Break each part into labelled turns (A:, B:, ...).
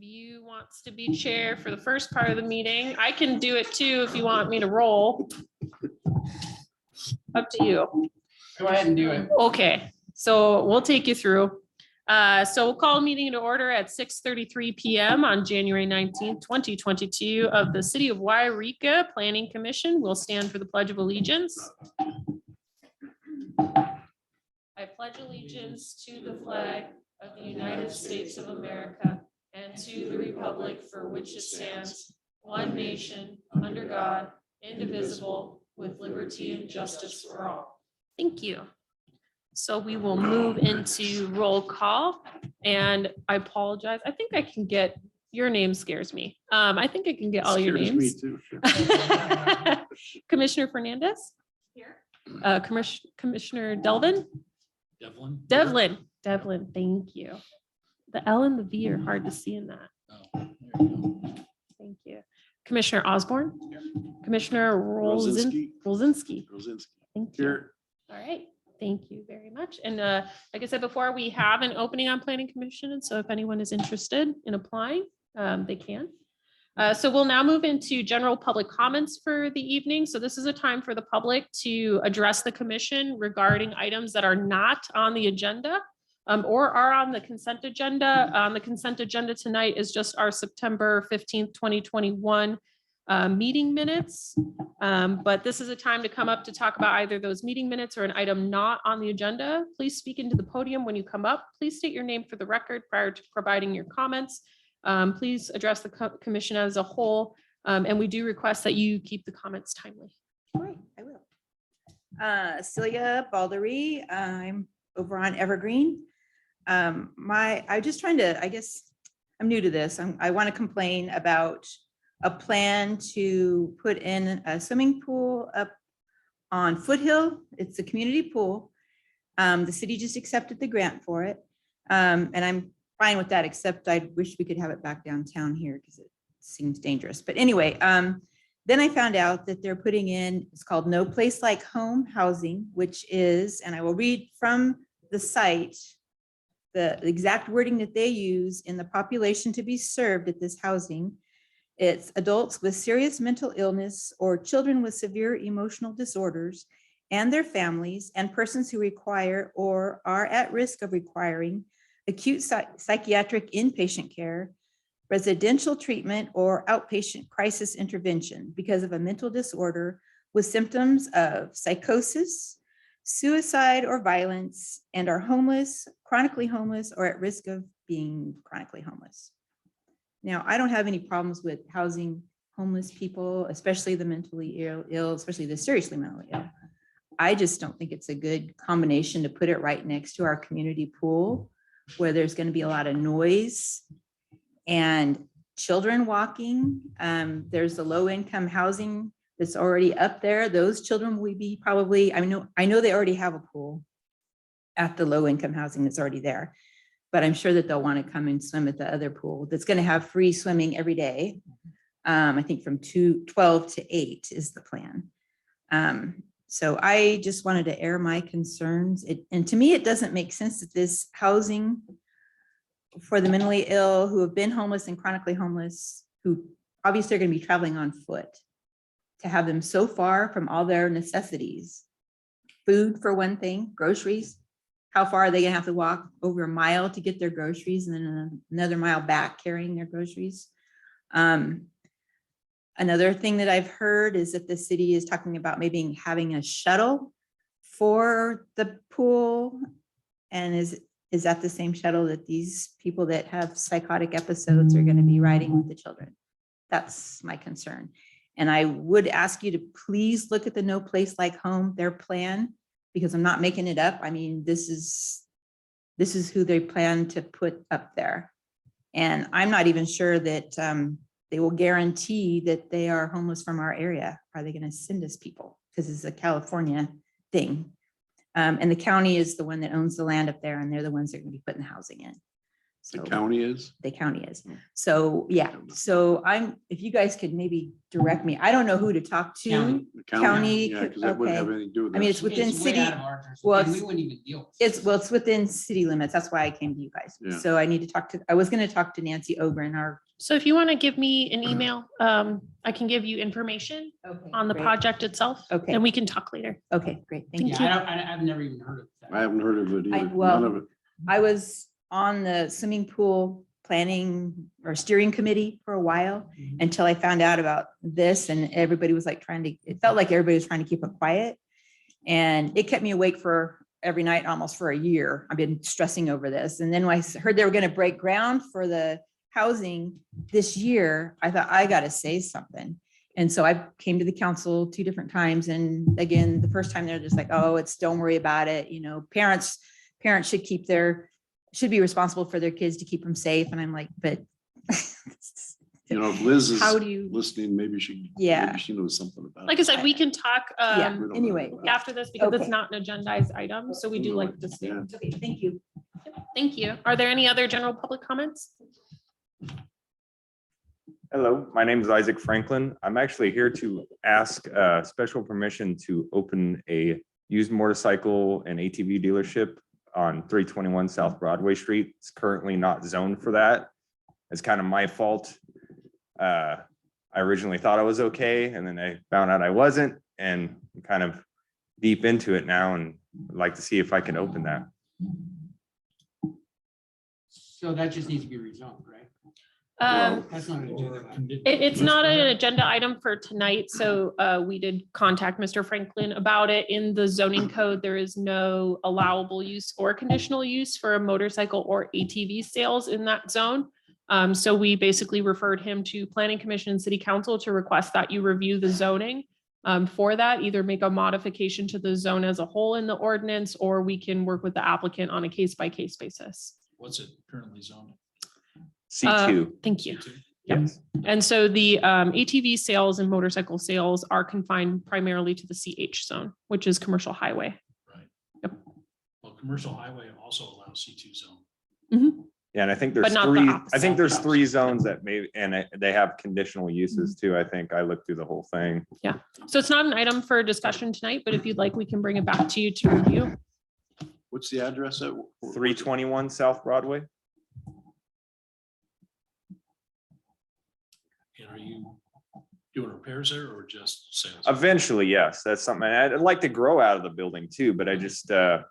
A: you wants to be chair for the first part of the meeting. I can do it too if you want me to roll. Up to you.
B: Go ahead and do it.
A: Okay, so we'll take you through. So we'll call a meeting to order at 6:33 p.m. on January 19th, 2022 of the City of Yreka Planning Commission. We'll stand for the Pledge of Allegiance. I pledge allegiance to the flag of the United States of America and to the republic for which it stands, one nation, under God, indivisible, with liberty and justice for all. Thank you. So we will move into roll call, and I apologize. I think I can get, your name scares me. I think I can get all your names.
C: Me too. Sure.
A: Commissioner Fernandez? Here. Commissioner Delvin? Devlin, thank you. The L and the V are hard to see in that.
C: Oh, there you go.
A: Thank you. Commissioner Osborne?
C: Here.
A: Commissioner Rosinski?
C: Rosinski.
A: Thank you.
C: Here.
A: All right. Thank you very much. And like I said before, we have an opening on Planning Commission. And so if anyone is interested in applying, they can. So we'll now move into general public comments for the evening. So this is a time for the public to address the commission regarding items that are not on the agenda or are on the consent agenda. The consent agenda tonight is just our September 15th, 2021 meeting minutes. But this is a time to come up to talk about either those meeting minutes or an item not on the agenda. Please speak into the podium when you come up. Please state your name for the record prior to providing your comments. Please address the commission as a whole, and we do request that you keep the comments timely.
D: All right, I will. Celia Baldery, I'm over on Evergreen. I'm just trying to, I guess, I'm new to this. I want to complain about a plan to put in a swimming pool up on Foothill. It's a community pool. The city just accepted the grant for it. And I'm fine with that, except I wish we could have it back downtown here because it seems dangerous. But anyway, then I found out that they're putting in, it's called No Place Like Home Housing, which is, and I will read from the site, the exact wording that they use in the population to be served at this housing. It's adults with serious mental illness or children with severe emotional disorders and their families, and persons who require or are at risk of requiring acute psychiatric inpatient care, residential treatment, or outpatient crisis intervention because of a mental disorder with symptoms of psychosis, suicide, or violence, and are homeless, chronically homeless, or at risk of being chronically homeless. Now, I don't have any problems with housing homeless people, especially the mentally ill, especially the seriously mentally ill. I just don't think it's a good combination to put it right next to our community pool, where there's going to be a lot of noise and children walking. There's the low income housing that's already up there. Those children will be probably, I know they already have a pool at the low income housing that's already there, but I'm sure that they'll want to come and swim at the other pool that's going to have free swimming every day. I think from 12 to 8 is the plan. So I just wanted to air my concerns. And to me, it doesn't make sense that this housing for the mentally ill who have been homeless and chronically homeless, who obviously are going to be traveling on foot, to have them so far from all their necessities. Food for one thing, groceries. How far are they going to have to walk? Over a mile to get their groceries and then another mile back carrying their groceries. Another thing that I've heard is that the city is talking about maybe having a shuttle for the pool. And is that the same shuttle that these people that have psychotic episodes are going to be riding with the children? That's my concern. And I would ask you to please look at the No Place Like Home, their plan, because I'm not making it up. I mean, this is who they plan to put up there. And I'm not even sure that they will guarantee that they are homeless from our area. Are they going to send us people? Because it's a California thing. And the county is the one that owns the land up there, and they're the ones that are going to be putting the housing in.
C: The
D: So
C: county is?
D: the county is. So, yeah, so if you guys could maybe direct me, I don't know who to talk to.
B: County.
C: The
D: County,
C: Yeah, because that wouldn't have
D: okay.
C: anything to do with
D: I mean,
C: this.
D: it's within
B: It's way
D: city-
B: out of our jurisdiction,
D: well,
B: and we
D: it's-
B: wouldn't even deal with it.
D: It's within city limits. That's why I came to you guys.
C: Yeah.
D: So I need to talk to, I was gonna talk to Nancy Ogren, our.
A: So if you want to give me an email, I can give you information on the
D: Great.
A: project itself.
D: Okay.
A: And we can talk later.
D: Okay, great. Thank you.
B: Yeah, I've never even heard of that.
C: I haven't heard of it either.
D: well,
C: None of it.
D: I was on the swimming pool planning or steering committee for a while
B: Mhm.
D: until I found out about this, and everybody was like it felt like everybody was trying to keep it quiet. And it kept me awake for every night almost for a year. I've been stressing over this. And then when I heard they were going to break ground for the housing this year, I thought I got to say something. And so I came to the council 2 different times. And again, the first time they're just like, oh, don't worry about it. You know, parents should be responsible for their kids to keep them safe. And I'm like, but
C: You know, if Liz is
D: how do you,
C: listening, maybe she knows something about it.
A: Like I said, we can talk
D: yeah,
C: We don't know
D: anyway.
C: about it.
A: after this because it's
D: Okay.
A: not an agendized item. So we do like to stay.
C: Yeah.
D: Okay, thank you.
A: Thank you. Are there any other general public comments?
E: Hello, my name is Isaac Franklin. I'm actually here to ask special permission to open a used motorcycle and ATV dealership on 321 South Broadway Street. It's currently not zoned for that. It's kind of my fault. I originally thought I was okay, and then I found out I wasn't, and I'm kind of deep into it now, and would like to see if I can open that.
B: So that just needs to be rezoned, right? That's not.
A: It's not an agenda item for tonight, so we did contact Mr. Franklin about it. In the zoning code, there is no allowable use or conditional use for a motorcycle or ATV sales in that zone. So we basically referred him to Planning Commission and City Council to request that you review the zoning for that, either make a modification to the zone as a whole in the ordinance, or we can work with the applicant on a case-by-case basis.
F: What's it currently zoned?
E: C2,
A: Thank you.
E: yes.
A: And so the ATV sales and motorcycle sales are confined primarily to the CH zone, which is commercial highway.
F: Right.
A: Yep.
F: Well, commercial highway also allows C2 zone.
E: Yeah, and I think
A: But
E: there's
A: not the
E: 3, I
A: opposite.
E: think there's 3 zones that may, and they have conditional uses too. I think I looked through the whole thing.
A: So it's not an item for discussion tonight, but if you'd like, we can bring it back to you to review.
C: What's the address at?
E: 321 South Broadway.
F: And are you doing repairs there or just sales?
E: Eventually, yes, that's something I'd like to grow out of the building too, but I just, part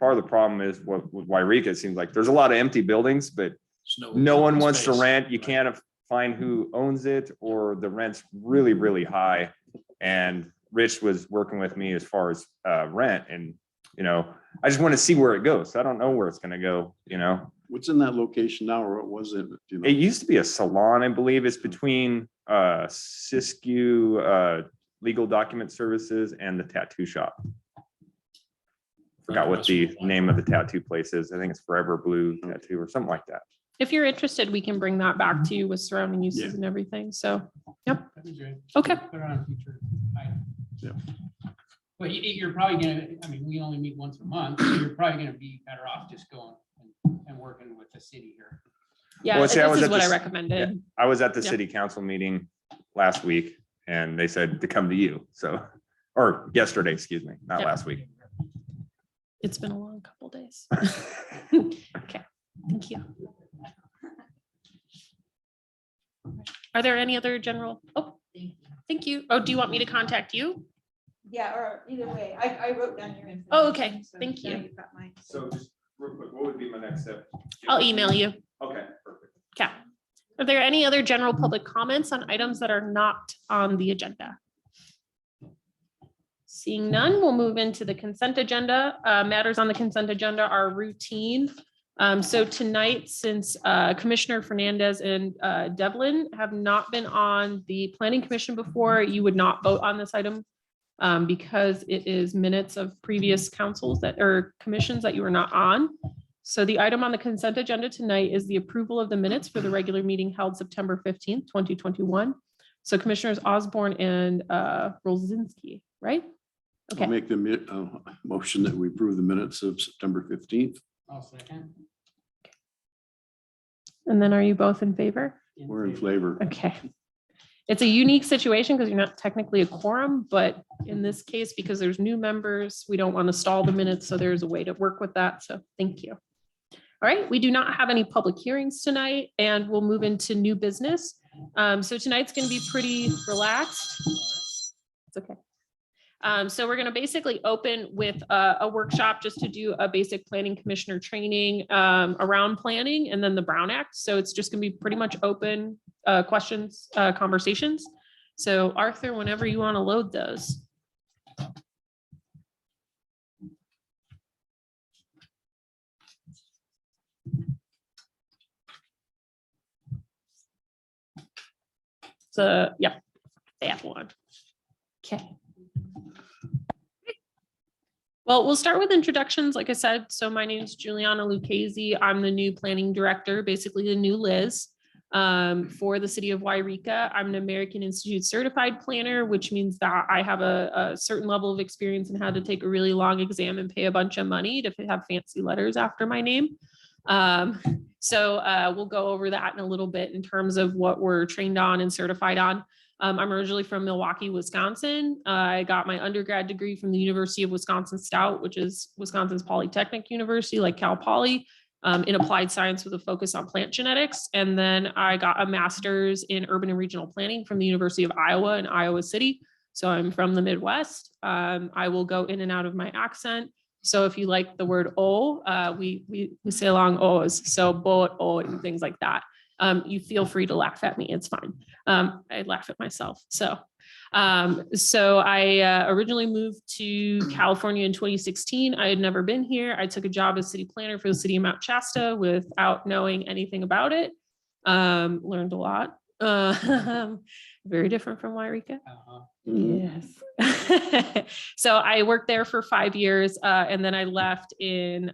E: of the problem is what with Yreka, it seems like there's a lot of empty buildings, but
F: There's
E: no one wants to
F: space.
E: rent. You
F: Right.
E: can't find who owns it, or the rent's really, really high. And Rich was working with me as far as rent, and I just want to see where it goes. I don't know where it's going to go.
C: What's in that location now, or what was it? Do you know?
E: It used to be a salon, I believe. It's between Siskiyou Legal Document Services and the tattoo shop. Forgot what the name of the tattoo place is. I think it's Forever Blue Tattoo or something like that.
A: If you're interested, we can bring that back to you with surrounding uses
C: Yeah.
A: and everything. So, yep.
B: That'd be great.
A: Okay.
B: Put it on a future item.
C: Yeah.
B: But you're probably gonna, I mean, we only meet once a month, so you're probably gonna be better off just going and working with the city here.
A: Yeah,
E: Well,
A: this
E: see, I was
A: is
E: at
A: what I
E: this-
A: recommended.
E: I was at the
A: Yeah.
E: city council meeting last week, and they said to come to you. So, or yesterday, excuse me, not
A: Yeah.
E: last week.
A: It's been a long couple days. Okay, thank you. Are there any other general? Oh, thank you. Oh, do you want me to contact you?
D: Yeah, or either way, I wrote down your information.
A: Oh, okay.
D: so
A: Thank
D: now
A: you.
D: you've got mine.
E: So just real quick, what would be my next step?
A: I'll email you.
E: Okay, perfect.
A: Okay. Are there any other general public comments on items that are not on the agenda? Seeing none, we'll move into the consent agenda. Matters on the consent agenda are routine. So tonight, since Commissioner Fernandez and Devlin have not been on the Planning Commission before, you would not vote on this item because it is minutes of previous councils or commissions that you were not on. So the item on the consent agenda tonight is the approval of the minutes for the regular meeting held September 15th, 2021. So Commissioners Osborne and Rosinski, right?
C: I'll
A: Okay,
C: make the motion that we approve the minutes of September 15th.
B: I'll second.
A: And then are you both in favor?
C: We're in flavor.
A: Okay. It's a unique situation because you're not technically a quorum, but in this case, because there's new members, we don't want to stall the minutes. So there's a way to work with that. So thank you. All right, we do not have any public hearings tonight and we'll move into new business. So tonight's going to be pretty relaxed. It's okay. So we're going to basically open with a workshop just to do a basic planning commissioner training around planning and then the Brown Act. So it's just going to be pretty much open questions, conversations. So Arthur, whenever you want to load those. So yeah, that one. Okay. Well, we'll start with introductions. Like I said, so my name is Juliana Lucchese. I'm the new planning director, basically the new Liz for the city of Yreka. I'm an American Institute certified planner, which means that I have a certain level of experience in how to take a really long exam and pay a bunch of money to have fancy letters after my name. So we'll go over that in a little bit in terms of what we're trained on and certified on. I'm originally from Milwaukee, Wisconsin. I got my undergrad degree from the University of Wisconsin Stout, which is Wisconsin's Polytechnic University, like Cal Poly, in applied science with a focus on plant genetics. And then I got a master's in urban and regional planning from the University of Iowa in Iowa City. So I'm from the Midwest. I will go in and out of my accent. So if you like the word "o," we say along O's, so boat, o, and things like that. You feel free to laugh at me. It's fine. I laugh at myself. So I originally moved to California in 2016. I had never been here. I took a job as city planner for the city of Mount Shasta without knowing anything about it. Learned a lot. Very different from Yreka. Yes. So I worked there for 5 years, and then I left in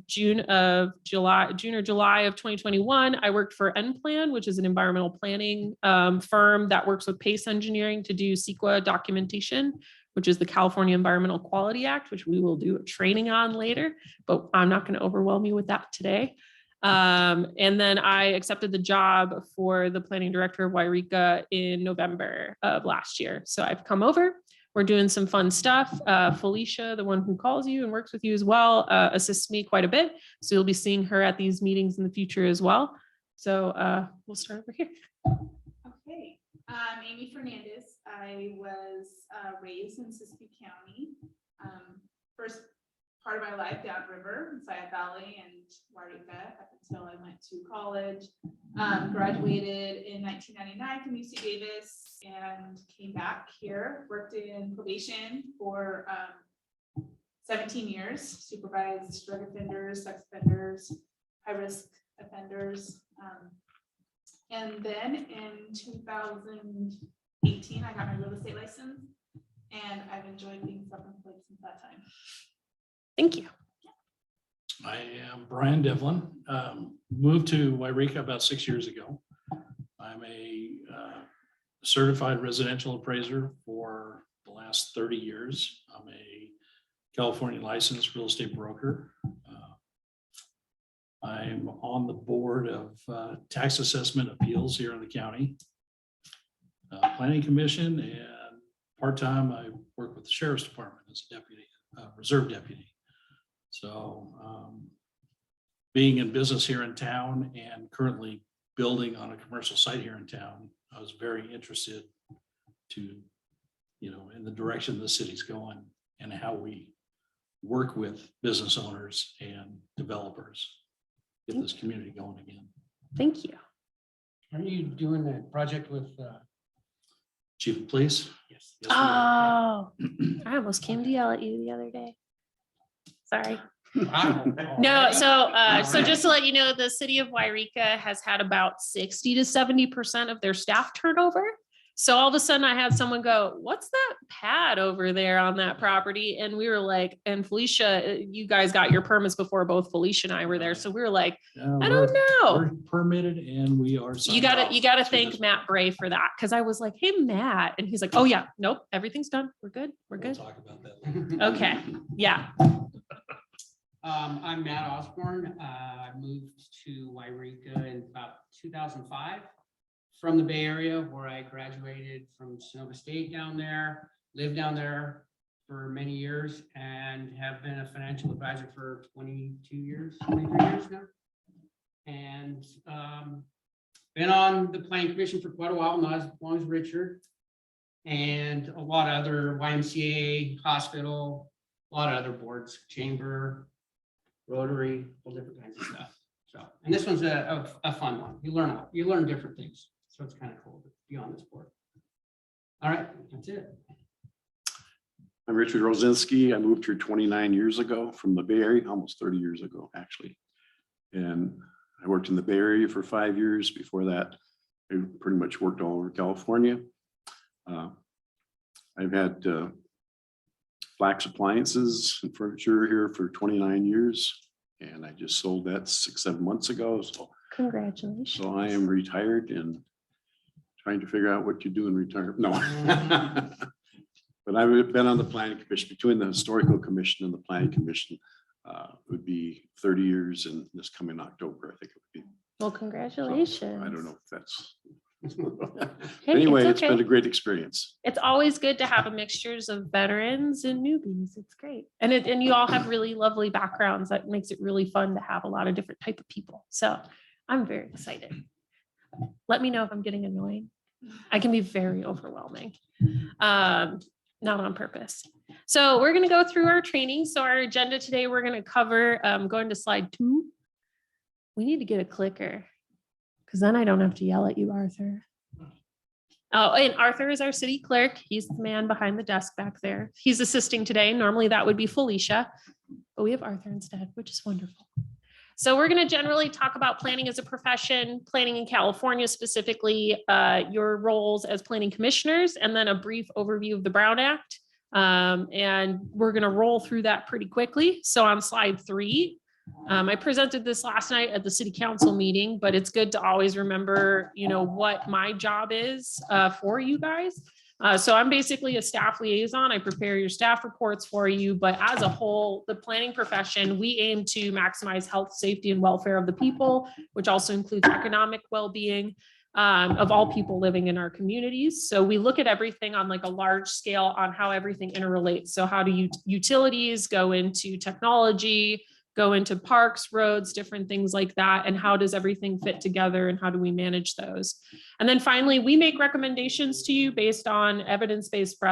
A: June or July of 2021. I worked for N-Plan, which is an environmental planning firm that works with PACE engineering to do CEQA documentation, which is the California Environmental Quality Act, which we will do a training on later, but I'm not going to overwhelm you with that today. And then I accepted the job for the planning director of Yreka in November of last year. So I've come over, we're doing some fun stuff. Felicia, the one who calls you and works with you as well, assists me quite a bit. So you'll be seeing her at these meetings in the future as well. So we'll start over here.
G: Okay, I'm Amy Fernandez. I was raised in Siskiyou County. First part of my life downriver in Sayat Valley and Yreka up until I went to college. Graduated in 1999 from UC Davis and came back here, worked in probation for 17 years, supervised drug offenders, sex offenders, high-risk offenders. And then in 2018, I got my real estate license and I've enjoyed being self-employed since that time.
A: Thank you.
F: I am Brian Devlin. Moved to Yreka about 6 years ago. I'm a certified residential appraiser for the last 30 years. I'm a California licensed real estate broker. I'm on the board of tax assessment appeals here in the county, planning commission, and part-time I work with the sheriff's department as a deputy, reserve deputy. So being in business here in town and currently building on a commercial site here in town, I was very interested to, in the direction the city's going and how we work with business owners and developers, get this community going again.
A: Thank you.
B: Are you doing a project with?
F: Chief of Police?
B: Yes.
F: Yes, we are.
A: Oh, I almost came to yell at you the other day. Sorry.
B: Wow.
A: No, so just to let you know, the city of Yreka has had about 60 to 70% of their staff turnover. So all of a sudden I had someone go, "What's that pad over there on that property?" And we were like, and Felicia, you guys got your permits before both Felicia and I were there. So we were like, I don't know.
F: We're permitted and we are.
A: You gotta
F: to
A: thank
F: this-
A: Matt Bray for that. Cause I was like, "Hey, Matt." And he's like, "Oh yeah, nope, everything's done. We're good. We're
F: We'll
A: good."
F: talk about that later.
A: Okay. Yeah.
B: I'm Matt Osborne. I moved to Yreka in about 2005 from the Bay Area, where I graduated from Sonoma State down there, lived down there for many years, and have been a financial advisor for 23 years now. And been on the planning commission for quite a while, not as long as Richard, and a lot of other YMCA, hospital, a lot of other boards, chamber, Rotary, all different kinds of stuff. So, and this one's a fun one. You learn different things. So it's kind of cool to be on this board. All right, that's it.
C: I'm Richard Rosinski. I moved here 29 years ago from the Bay Area, almost 30 years ago, actually. And I worked in the Bay Area for 5 years. Before that, I pretty much worked all over California. I've had Flax Appliances and Furniture here for 29 years, and I just sold that 6-7 months ago.
A: Congratulations.
C: So I am retired and trying to figure out what you do in retirement. No. But I've been on the planning commission, between the historical commission and the planning commission, would be 30 years in this coming October, I think it would be.
A: Well,
C: So,
A: congratulations.
C: I don't know if that's.
A: Hey,
C: Anyway,
A: it's
C: it's been
A: okay.
C: a great experience.
A: It's always good to have a mixtures of veterans and newbies. It's great. And you all have really lovely backgrounds. That makes it really fun to have a lot of different type of people. So I'm very excited. Let me know if I'm getting annoying. I can be very overwhelming. Not on purpose. So we're going to go through our training. So our agenda today, we're going to cover, going to slide 2. We need to get a clicker because then I don't have to yell at you, Arthur. Oh, and Arthur is our city clerk. He's the man behind the desk back there. He's assisting today. Normally that would be Felicia, but we have Arthur instead, which is wonderful. So we're going to generally talk about planning as a profession, planning in California specifically, your roles as planning commissioners, and then a brief overview of the Brown Act. And we're going to roll through that pretty quickly. So on slide 3, I presented this last night at the city council meeting, but it's good to always remember, what my job is for you guys. So I'm basically a staff liaison. I prepare your staff reports for you, but as a whole, the planning profession, we aim to maximize health, safety, and welfare of the people, which also includes economic well-being of all people living in our communities. So we look at everything on like a large scale on how everything interrelates. So how do utilities go into technology, go into parks, roads, different things like that, and how does everything fit together and how do we manage those? And then finally, we make recommendations to you based on evidence-based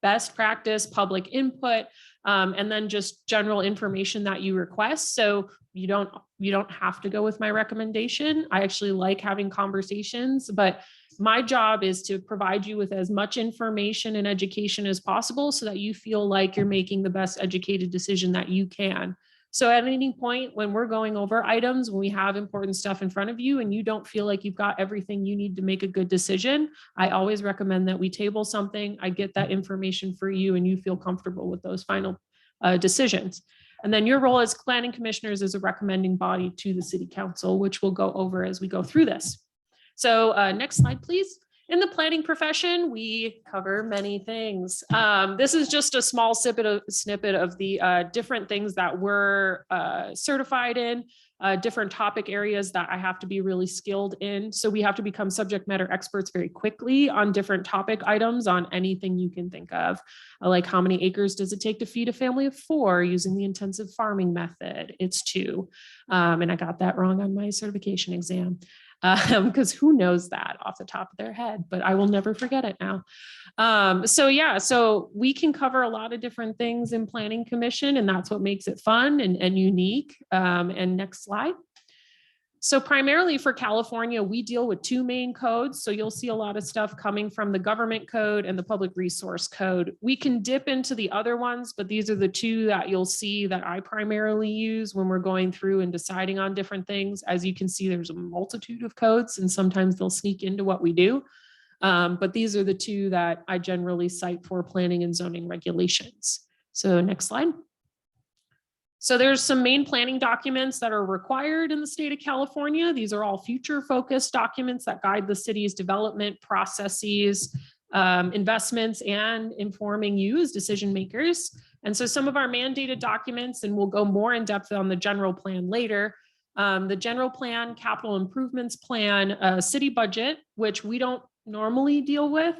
A: best practice, public input, and then just general information that you request. So you don't have to go with my recommendation. I actually like having conversations, but my job is to provide you with as much information and education as possible so that you feel like you're making the best educated decision that you can. So at any point when we're going over items, when we have important stuff in front of you and you don't feel like you've got everything you need to make a good decision, I always recommend that we table something. I get that information for you and you feel comfortable with those final decisions. And then your role as planning commissioners is a recommending body to the city council, which we'll go over as we go through this. So next slide, please. In the planning profession, we cover many things. This is just a small snippet of the different things that we're certified in, different topic areas that I have to be really skilled in. So we have to become subject matter experts very quickly on different topic items on anything you can think of. Like how many acres does it take to feed a family of 4 using the intensive farming method? It's 2. And I got that wrong on my certification exam. Because who knows that off the top of their head, but I will never forget it now. So we can cover a lot of different things in planning commission, and that's what makes it fun and unique. And next slide. So primarily for California, we deal with 2 main codes. So you'll see a lot of stuff coming from the government code and the public resource code. We can dip into the other ones, but these are the 2 that you'll see that I primarily use when we're going through and deciding on different things. As you can see, there's a multitude of codes and sometimes they'll sneak into what we do. But these are the 2 that I generally cite for planning and zoning regulations. So next slide. So there's some main planning documents that are required in the state of California. These are all future focused documents that guide the city's development processes, investments, and informing you as decision makers. And so some of our mandated documents, and we'll go more in depth on the general plan later, the general plan, capital improvements plan, city budget, which we don't normally deal with.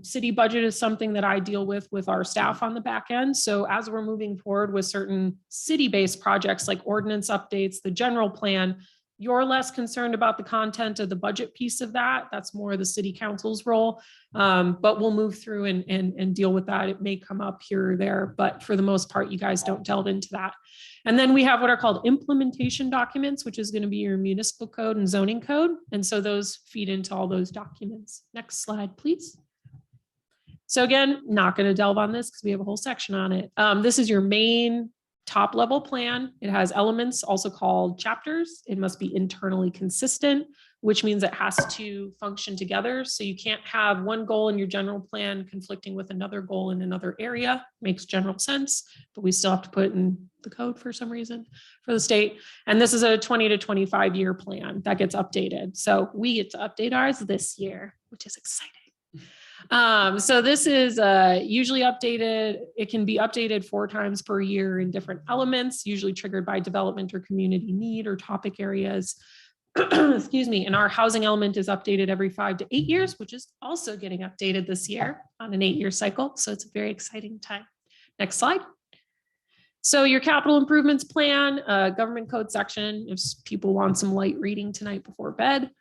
A: City budget is something that I deal with our staff on the back end. So as we're moving forward with certain city-based projects like ordinance updates, the general plan, you're less concerned about the content of the budget piece of that. That's more the city council's role. But we'll move through and deal with that. It may come up here or there, but for the most part, you guys don't delve into that. And then we have what are called implementation documents, which is going to be your municipal code and zoning code. And so those feed into all those documents. Next slide, please. So again, not going to delve on this because we have a whole section on it. This is your main top level plan. It has elements also called chapters. It must be internally consistent, which means it has to function together. So you can't have one goal in your general plan conflicting with another goal in another area. Makes general sense, but we still have to put it in the code for some reason for the state. And this is a 20 to 25 year plan that gets updated. So we get to update ours this year, which is exciting. So this is usually updated. It can be updated 4 times per year in different elements, usually triggered by development or community need or topic areas. Excuse me. And our housing element is updated every 5 to 8 years, which is also getting updated this year on an 8-year cycle. So it's a very exciting time. Next slide. So your capital improvements plan, government code section, if people want some light reading tonight before bed.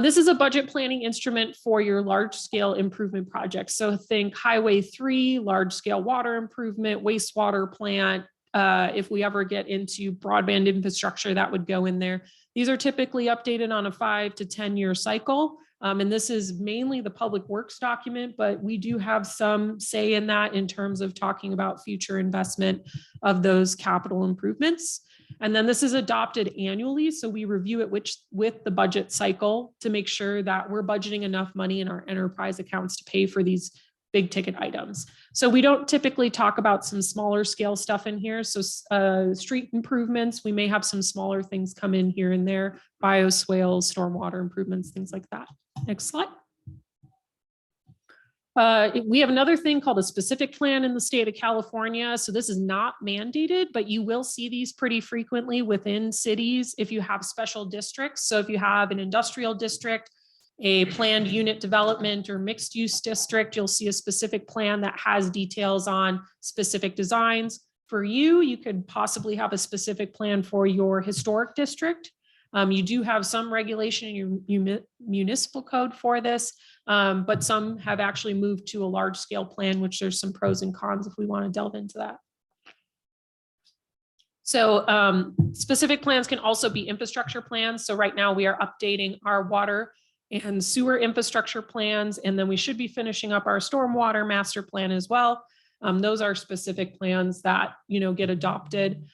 A: This is a budget planning instrument for your large scale improvement projects. So think Highway 3, large scale water improvement, wastewater plant. If we ever get into broadband infrastructure, that would go in there. These are typically updated on a 5 to 10 year cycle. And this is mainly the public works document, but we do have some say in that in terms of talking about future investment of those capital improvements. And then this is adopted annually. So we review it with the budget cycle to make sure that we're budgeting enough money in our enterprise accounts to pay for these big ticket items. So we don't typically talk about some smaller scale stuff in here. So street improvements, we may have some smaller things come in here and there, bioswales, stormwater improvements, things like that. Next slide. We have another thing called a specific plan in the state of California. So this is not mandated, but you will see these pretty frequently within cities if you have special districts. So if you have an industrial district, a planned unit development or mixed use district, you'll see a specific plan that has details on specific designs. For you, you could possibly have a specific plan for your historic district. You do have some regulation in your municipal code for this, but some have actually moved to a large scale plan, which there's some pros and cons if we want to delve into that. So specific plans can also be infrastructure plans. So right now we are updating our water and sewer infrastructure plans, and then we should be finishing up our stormwater master plan as well. Those are specific plans that, you know, get adopted.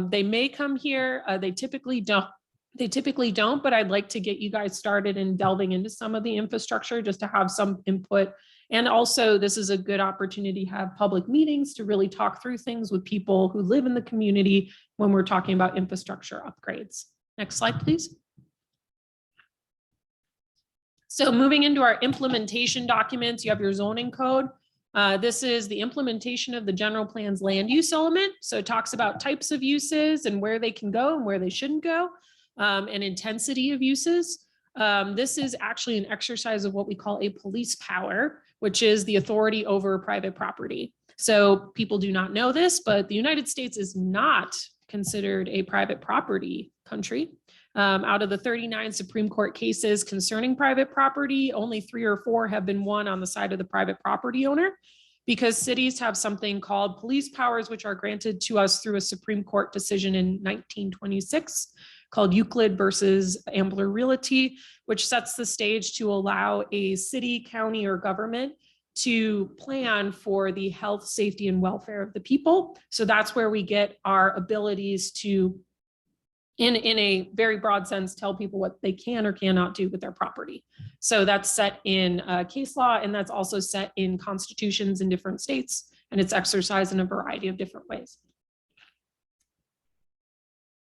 A: They may come here. They typically don't, but I'd like to get you guys started in delving into some of the infrastructure just to have some input. And also this is a good opportunity to have public meetings to really talk through things with people who live in the community when we're talking about infrastructure upgrades. Next slide, please. So moving into our implementation documents, you have your zoning code. This is the implementation of the general plan's land use element. So it talks about types of uses and where they can go and where they shouldn't go. And intensity of uses. This is actually an exercise of what we call a police power, which is the authority over private property. So people do not know this, but the United States is not considered a private property country. Out of the 39 Supreme Court cases concerning private property, only 3 or 4 have been won on the side of the private property owner, because cities have something called police powers, which are granted to us through a Supreme Court decision in 1926. Called Euclid versus Ambler Realty, which sets the stage to allow a city, county, or government to plan for the health, safety, and welfare of the people. So that's where we get our abilities to, in a very broad sense, tell people what they can or cannot do with their property. So that's set in case law, and that's also set in constitutions in different states, and it's exercised in a variety of different ways.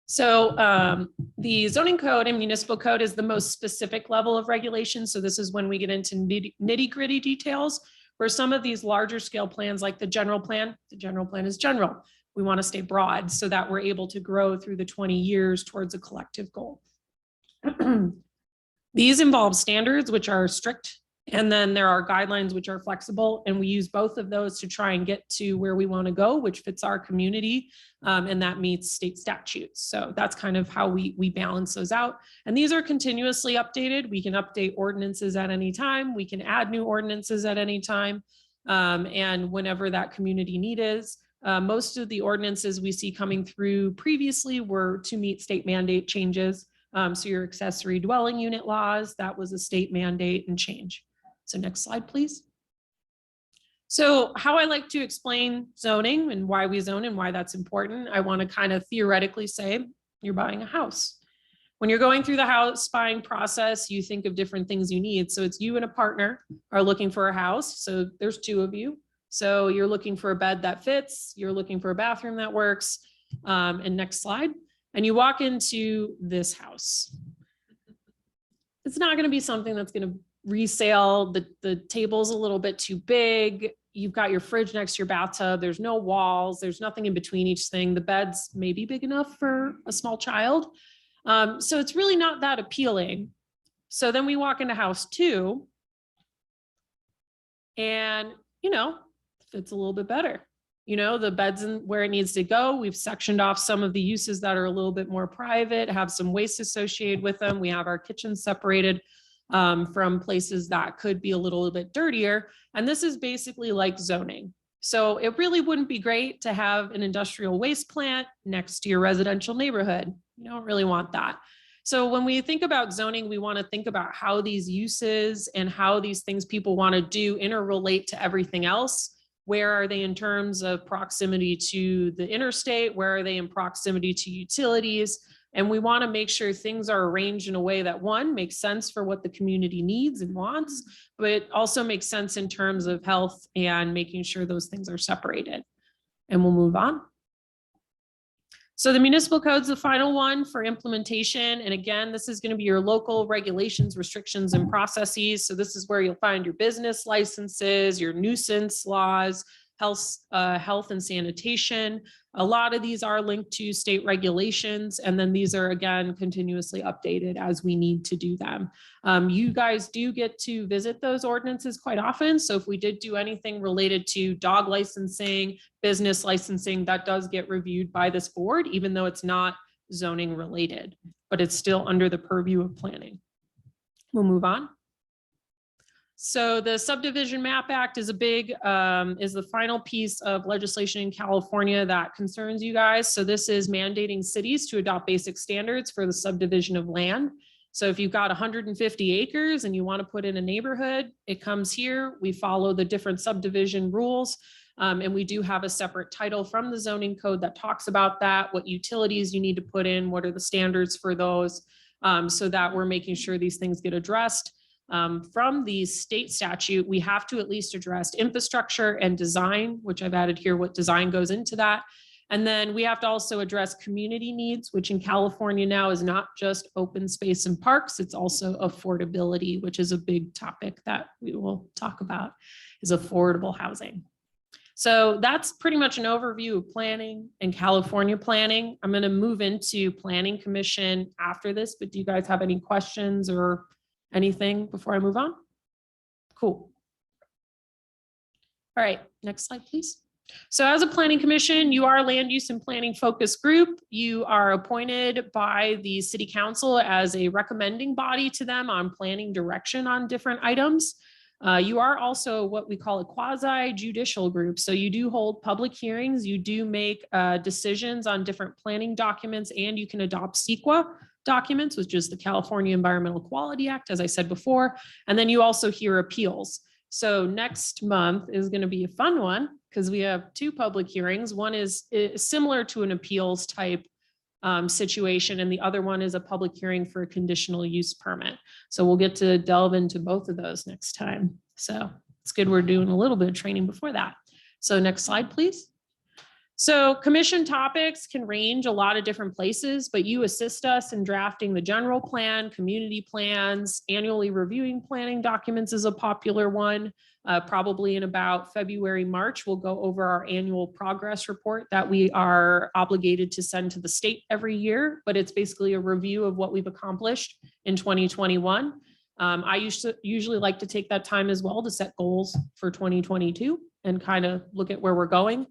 A: So the zoning code and municipal code is the most specific level of regulation. So this is when we get into nitty gritty details. For some of these larger scale plans, like the general plan is general. We want to stay broad so that we're able to grow through the 20 years towards a collective goal. These involve standards, which are strict, and then there are guidelines, which are flexible, and we use both of those to try and get to where we want to go, which fits our community, and that meets state statutes. So that's kind of how we balance those out. And these are continuously updated. We can update ordinances at any time. We can add new ordinances at any time, and whenever that community need is. Most of the ordinances we see coming through previously were to meet state mandate changes. So your accessory dwelling unit laws, that was a state mandate and change. So next slide, please. So how I like to explain zoning and why we zone and why that's important, I want to kind of theoretically say you're buying a house. When you're going through the house buying process, you think of different things you need. So it's you and a partner are looking for a house. So there's two of you. So you're looking for a bed that fits, you're looking for a bathroom that works. And next slide. And you walk into this house. It's not going to be something that's going to resale. The table's a little bit too big. You've got your fridge next to your bathtub. There's no walls. There's nothing in between each thing. The bed's maybe big enough for a small child. So it's really not that appealing. So then we walk into house 2 and, fits a little bit better. The bed's in where it needs to go. We've sectioned off some of the uses that are a little bit more private, have some waste associated with them. We have our kitchen separated from places that could be a little bit dirtier. And this is basically like zoning. So it really wouldn't be great to have an industrial waste plant next to your residential neighborhood. You don't really want that. So when we think about zoning, we want to think about how these uses and how these things people want to do interrelate to everything else. Where are they in terms of proximity to the interstate? Where are they in proximity to utilities? And we want to make sure things are arranged in a way that, one, makes sense for what the community needs and wants, but also makes sense in terms of health and making sure those things are separated. And we'll move on. So the municipal code's the final one for implementation. And again, this is going to be your local regulations, restrictions, and processes. So this is where you'll find your business licenses, your nuisance laws, health and sanitation. A lot of these are linked to state regulations, and then these are, again, continuously updated as we need to do them. You guys do get to visit those ordinances quite often. So if we did do anything related to dog licensing, business licensing, that does get reviewed by this board, even though it's not zoning related, but it's still under the purview of planning. We'll move on. So the Subdivision Map Act is is the final piece of legislation in California that concerns you guys. So this is mandating cities to adopt basic standards for the subdivision of land. So if you've got 150 acres and you want to put in a neighborhood, it comes here. We follow the different subdivision rules. And we do have a separate title from the zoning code that talks about that, what utilities you need to put in, what are the standards for those, so that we're making sure these things get addressed. From the state statute, we have to at least address infrastructure and design, which I've added here, what design goes into that. And then we have to also address community needs, which in California now is not just open space and parks, it's also affordability, which is a big topic that we will talk about, is affordable housing. So that's pretty much an overview of planning and California planning. I'm going to move into Planning Commission after this, but do you guys have any questions or anything before I move on? Cool. All right, next slide, please. So as a planning commission, you are a land use and planning focus group. You are appointed by the city council as a recommending body to them on planning direction on different items. You are also what we call a quasi judicial group. So you do hold public hearings, you do make decisions on different planning documents, and you can adopt CEQA documents, which is the California Environmental Quality Act, as I said before. And then you also hear appeals. So next month is going to be a fun one because we have 2 public hearings. One is similar to an appeals type situation, and the other one is a public hearing for a conditional use permit. So we'll get to delve into both of those next time. So it's good we're doing a little bit of training before that. So next slide, please. So commission topics can range a lot of different places, but you assist us in drafting the general plan, community plans, annually reviewing planning documents is a popular one. Probably in about February, March, we'll go over our annual progress report that we are obligated to send to the state every year, but it's basically a review of what we've accomplished in 2021. I usually like to take that time as well to set goals for 2022 and kind of look at where we're going.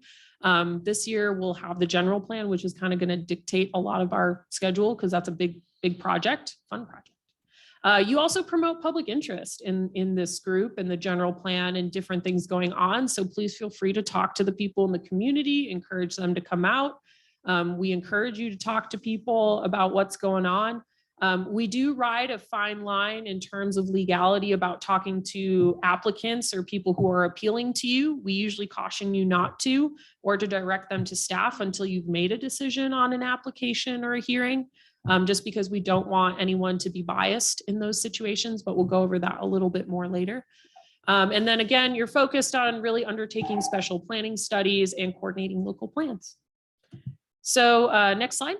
A: This year we'll have the general plan, which is kind of going to dictate a lot of our schedule because that's a big project, fun project. You also promote public interest in this group and the general plan and different things going on. So please feel free to talk to the people in the community, encourage them to come out. We encourage you to talk to people about what's going on. We do ride a fine line in terms of legality about talking to applicants or people who are appealing to you. We usually caution you not to, or to direct them to staff until you've made a decision on an application or a hearing. Just because we don't want anyone to be biased in those situations, but we'll go over that a little bit more later. And then again, you're focused on really undertaking special planning studies and coordinating local plans. So next slide.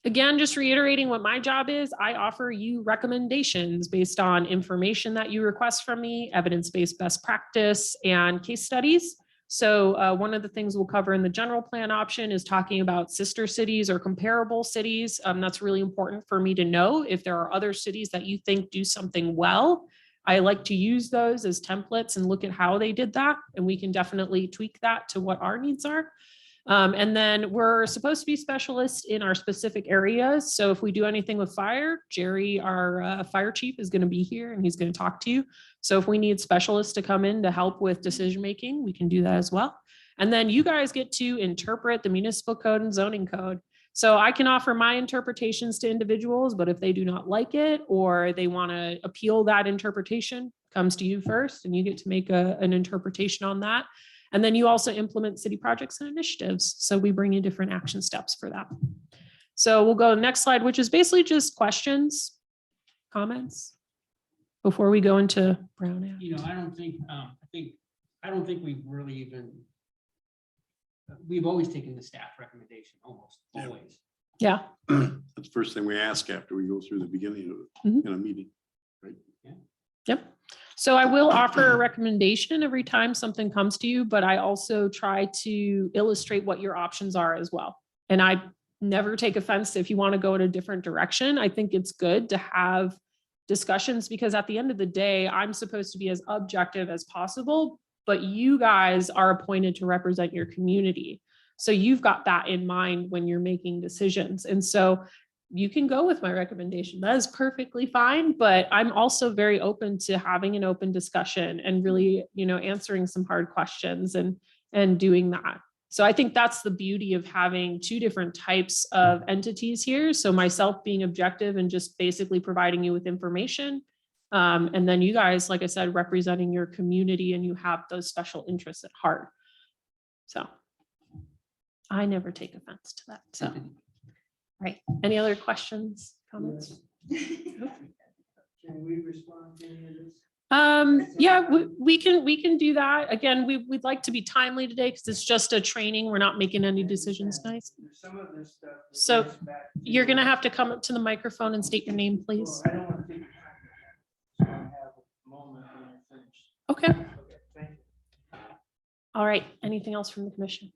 A: Again, just reiterating what my job is, I offer you recommendations based on information that you request from me, evidence-based best practice, and case studies. So one of the things we'll cover in the general plan option is talking about sister cities or comparable cities. That's really important for me to know if there are other cities that you think do something well. I like to use those as templates and look at how they did that, and we can definitely tweak that to what our needs are. And then we're supposed to be specialists in our specific areas. So if we do anything with fire, Jerry, our fire chief, is going to be here and he's going to talk to you. So if we need specialists to come in to help with decision-making, we can do that as well. And then you guys get to interpret the municipal code and zoning code. So I can offer my interpretations to individuals, but if they do not like it or they want to appeal that interpretation, comes to you first and you get to make an interpretation on that. And then you also implement city projects and initiatives. So we bring you different action steps for that. So we'll go to the next slide, which is basically just questions, comments before we go into Brown Act.
B: You know, I don't think we've really even, we've always taken the staff recommendation, almost
C: Yeah.
B: always.
A: Yeah.
C: That's the first thing we ask after we go through the beginning of
A: Mhm.
C: in a meeting.
A: Yep. So I will offer a recommendation every time something comes to you, but I also try to illustrate what your options are as well. And I never take offense if you want to go in a different direction. I think it's good to have discussions because at the end of the day, I'm supposed to be as objective as possible, but you guys are appointed to represent your community. So you've got that in mind when you're making decisions. And so you can go with my recommendation. That is perfectly fine, but I'm also very open to having an open discussion and really, you know, answering some hard questions and doing that. So I think that's the beauty of having two different types of entities here. So myself being objective and just basically providing you with information. And then you guys, like I said, representing your community and you have those special interests at heart. So I never take offense to that. So. Right. Any other questions, comments?
H: Can we respond to any of this?
A: Yeah, we can do that. Again, we'd like to be timely today because it's just a training. We're not making any decisions tonight.
H: Some of this stuff.
A: So
H: goes back to-
A: you're gonna have to come up to the microphone and state your name, please.
H: Well, I don't want to take your time. So I have a moment when I finish.
A: Okay.
H: Okay, thank you.
A: All right. Anything else from the commission?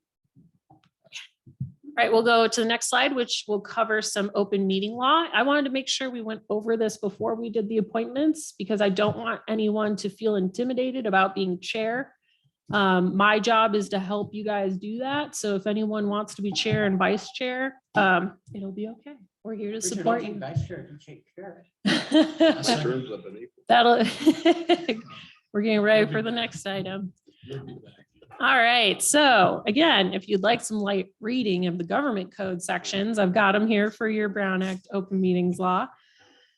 A: All right, we'll go to the next slide, which will cover some open meeting law. I wanted to make sure we went over this before we did the appointments because I don't want anyone to feel intimidated about being chair. My job is to help you guys do that. So if anyone wants to be chair and vice chair, it'll be okay. We're here to support you.
B: Vice chair, you take care
C: Terms up in April.
A: That'll, we're getting ready for the next item.
F: You'll be back.
A: All right, so again, if you'd like some light reading of the government code sections, I've got them here for your Brown Act open meetings law.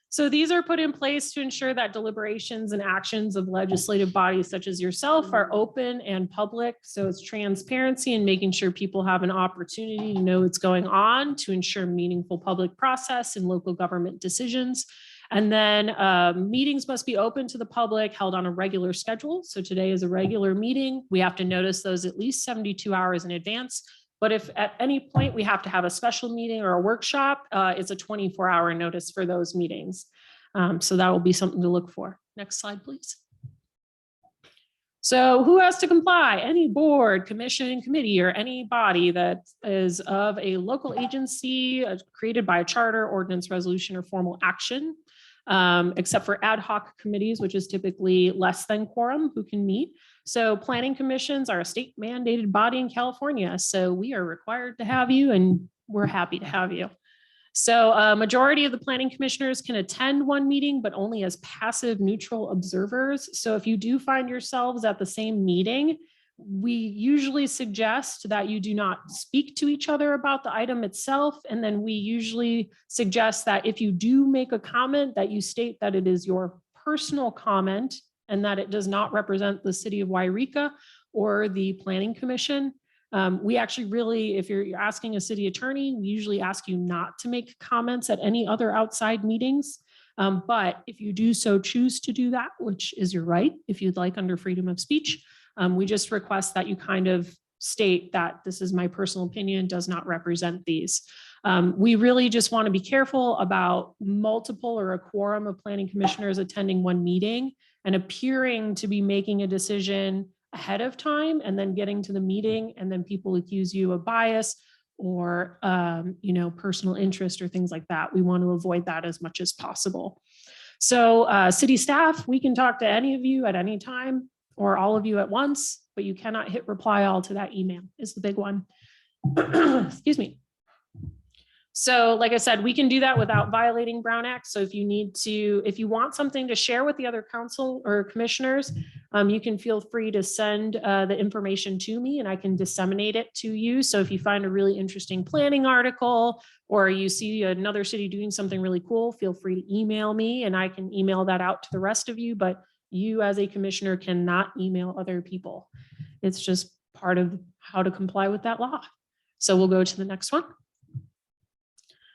A: So these are put in place to ensure that deliberations and actions of legislative bodies such as yourself are open and public. So it's transparency and making sure people have an opportunity to know what's going on to ensure meaningful public process and local government decisions. And then meetings must be open to the public, held on a regular schedule. So today is a regular meeting. We have to notice those at least 72 hours in advance. But if at any point we have to have a special meeting or a workshop, it's a 24-hour notice for those meetings. So that will be something to look for. Next slide, please. So who has to comply? Any board, commission, committee, or any body that is of a local agency created by a charter, ordinance, resolution, or formal action, except for ad hoc committees, which is typically less than quorum who can meet. So planning commissions are a state mandated body in California. So we are required to have you and we're happy to have you. So a majority of the planning commissioners can attend one meeting, but only as passive neutral observers. So if you do find yourselves at the same meeting, we usually suggest that you do not speak to each other about the item itself. And then we usually suggest that if you do make a comment, that you state that it is your personal comment and that it does not represent the city of Yreka or the planning commission. We actually really, if you're asking a city attorney, we usually ask you not to make comments at any other outside meetings. But if you do so choose to do that, which is your right, if you'd like under freedom of speech, we just request that you kind of state that this is my personal opinion, does not represent these. We really just want to be careful about multiple or a quorum of planning commissioners attending one meeting and appearing to be making a decision ahead of time and then getting to the meeting and then people accuse you of bias or personal interest or things like that. We want to avoid that as much as possible. So city staff, we can talk to any of you at any time or all of you at once, but you cannot hit reply all to that email is the big one. Excuse me. So like I said, we can do that without violating Brown Act. So if you want something to share with the other council or commissioners, you can feel free to send the information to me and I can disseminate it to you. So if you find a really interesting planning article or you see another city doing something really cool, feel free to email me and I can email that out to the rest of you. But you as a commissioner cannot email other people. It's just part of how to comply with that law. So we'll go to the next one.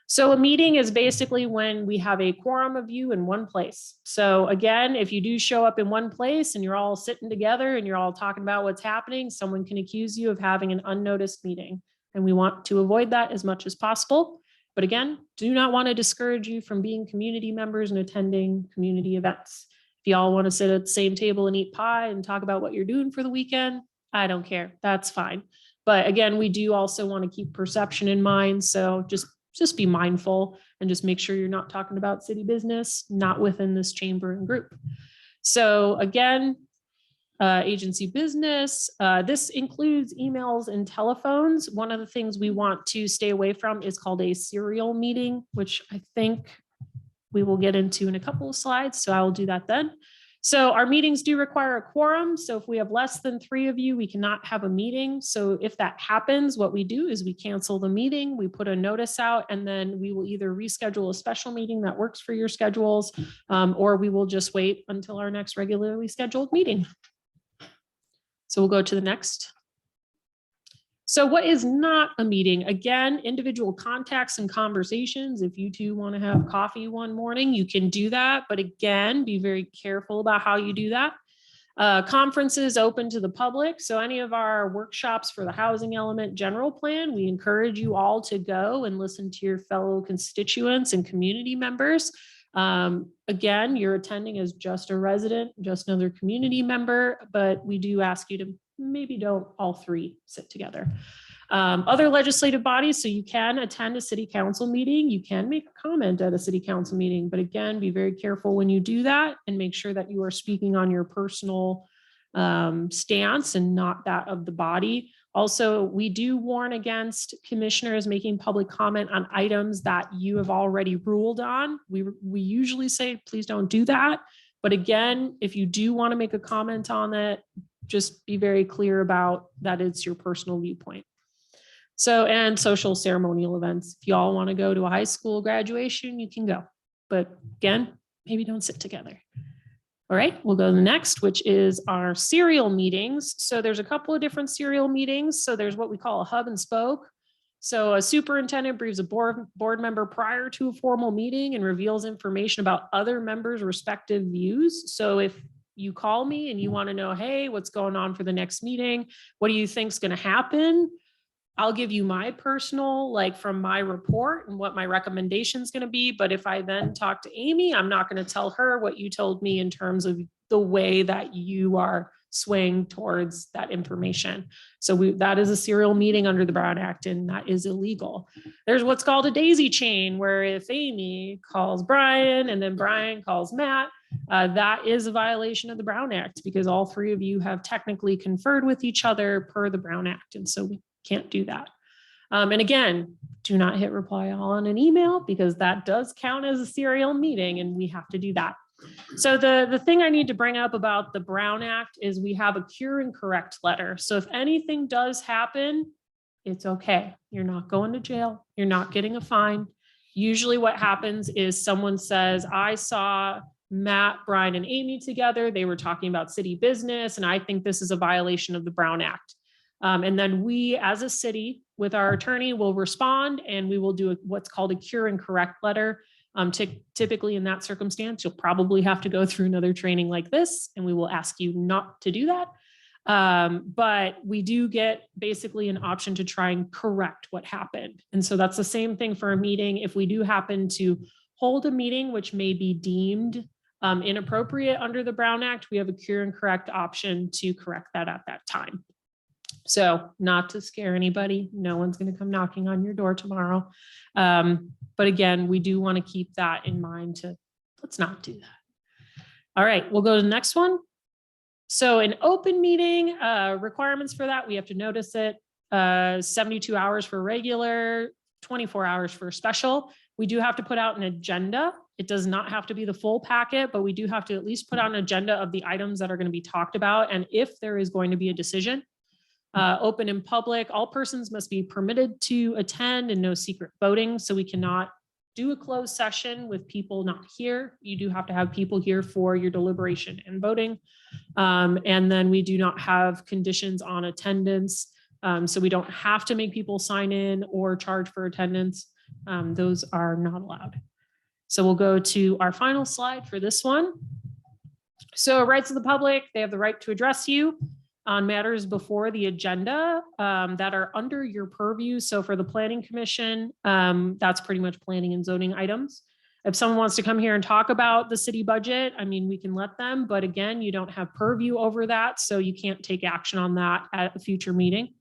A: So a meeting is basically when we have a quorum of you in one place. So again, if you do show up in one place and you're all sitting together and you're all talking about what's happening, someone can accuse you of having an unnoticed meeting. And we want to avoid that as much as possible. But again, do not want to discourage you from being community members and attending community events. If y'all want to sit at the same table and eat pie and talk about what you're doing for the weekend, I don't care. That's fine. But again, we do also want to keep perception in mind. So just be mindful and just make sure you're not talking about city business, not within this chamber and group. So again, agency business, this includes emails and telephones. One of the things we want to stay away from is called a serial meeting, which I think we will get into in a couple of slides. So I will do that then. So our meetings do require a quorum. So if we have less than 3 of you, we cannot have a meeting. So if that happens, what we do is we cancel the meeting, we put a notice out, and then we will either reschedule a special meeting that works for your schedules, or we will just wait until our next regularly scheduled meeting. So we'll go to the next. So what is not a meeting? Again, individual contacts and conversations. If you two want to have coffee one morning, you can do that. But again, be very careful about how you do that. Conferences open to the public. So any of our workshops for the housing element general plan, we encourage you all to go and listen to your fellow constituents and community members. Again, you're attending as just a resident, just another community member, but we do ask you to maybe don't all 3 sit together. Other legislative bodies, so you can attend a city council meeting, you can make a comment at a city council meeting, but again, be very careful when you do that and make sure that you are speaking on your personal stance and not that of the body. Also, we do warn against commissioners making public comment on items that you have already ruled on. We usually say, please don't do that. But again, if you do want to make a comment on it, just be very clear about that it's your personal viewpoint. So, and social ceremonial events. If y'all want to go to a high school graduation, you can go. But again, maybe don't sit together. All right, we'll go to the next, which is our serial meetings. So there's a couple of different serial meetings. So there's what we call a hub and spoke. So a superintendent briefs a board member prior to a formal meeting and reveals information about other members' respective views. So if you call me and you want to know, hey, what's going on for the next meeting? What do you think is going to happen? I'll give you my personal, like from my report and what my recommendation is going to be. But if I then talk to Amy, I'm not going to tell her what you told me in terms of the way that you are swaying towards that information. So that is a serial meeting under the Brown Act, and that is illegal. There's what's called a daisy chain, where if Amy calls Brian and then Brian calls Matt, that is a violation of the Brown Act, because all three of you have technically conferred with each other per the Brown Act. And so we can't do that. And again, do not hit reply all on an email, because that does count as a serial meeting and we have to do that. So the thing I need to bring up about the Brown Act is we have a cure and correct letter. So if anything does happen, it's okay. You're not going to jail. You're not getting a fine. Usually what happens is someone says, I saw Matt, Brian, and Amy together. They were talking about city business, and I think this is a violation of the Brown Act. And then we, as a city, with our attorney, will respond, and we will do what's called a cure and correct letter. Typically in that circumstance, you'll probably have to go through another training like this, and we will ask you not to do that. But we do get basically an option to try and correct what happened. And so that's the same thing for a meeting. If we do happen to hold a meeting which may be deemed inappropriate under the Brown Act, we have a cure and correct option to correct that at that time. So not to scare anybody, no one's going to come knocking on your door tomorrow. But again, we do want to keep that in mind to let's not do that. All right, we'll go to the next one. So an open meeting, requirements for that, we have to notice it, 72 hours for regular, 24 hours for special. We do have to put out an agenda. It does not have to be the full packet, but we do have to at least put out an agenda of the items that are going to be talked about. And if there is going to be a decision, open in public, all persons must be permitted to attend, and no secret voting. So we cannot do a closed session with people not here. You do have to have people here for your deliberation and voting. And then we do not have conditions on attendance. So we don't have to make people sign in or charge for attendance. Those are not allowed. So we'll go to our final slide for this one. So rights of the public, they have the right to address you on matters before the agenda that are under your purview. So for the Planning Commission, that's pretty much planning and zoning items. If someone wants to come here and talk about the city budget, I mean, we can let them, but again, you don't have purview over that, so you can't take action on that at a future meeting.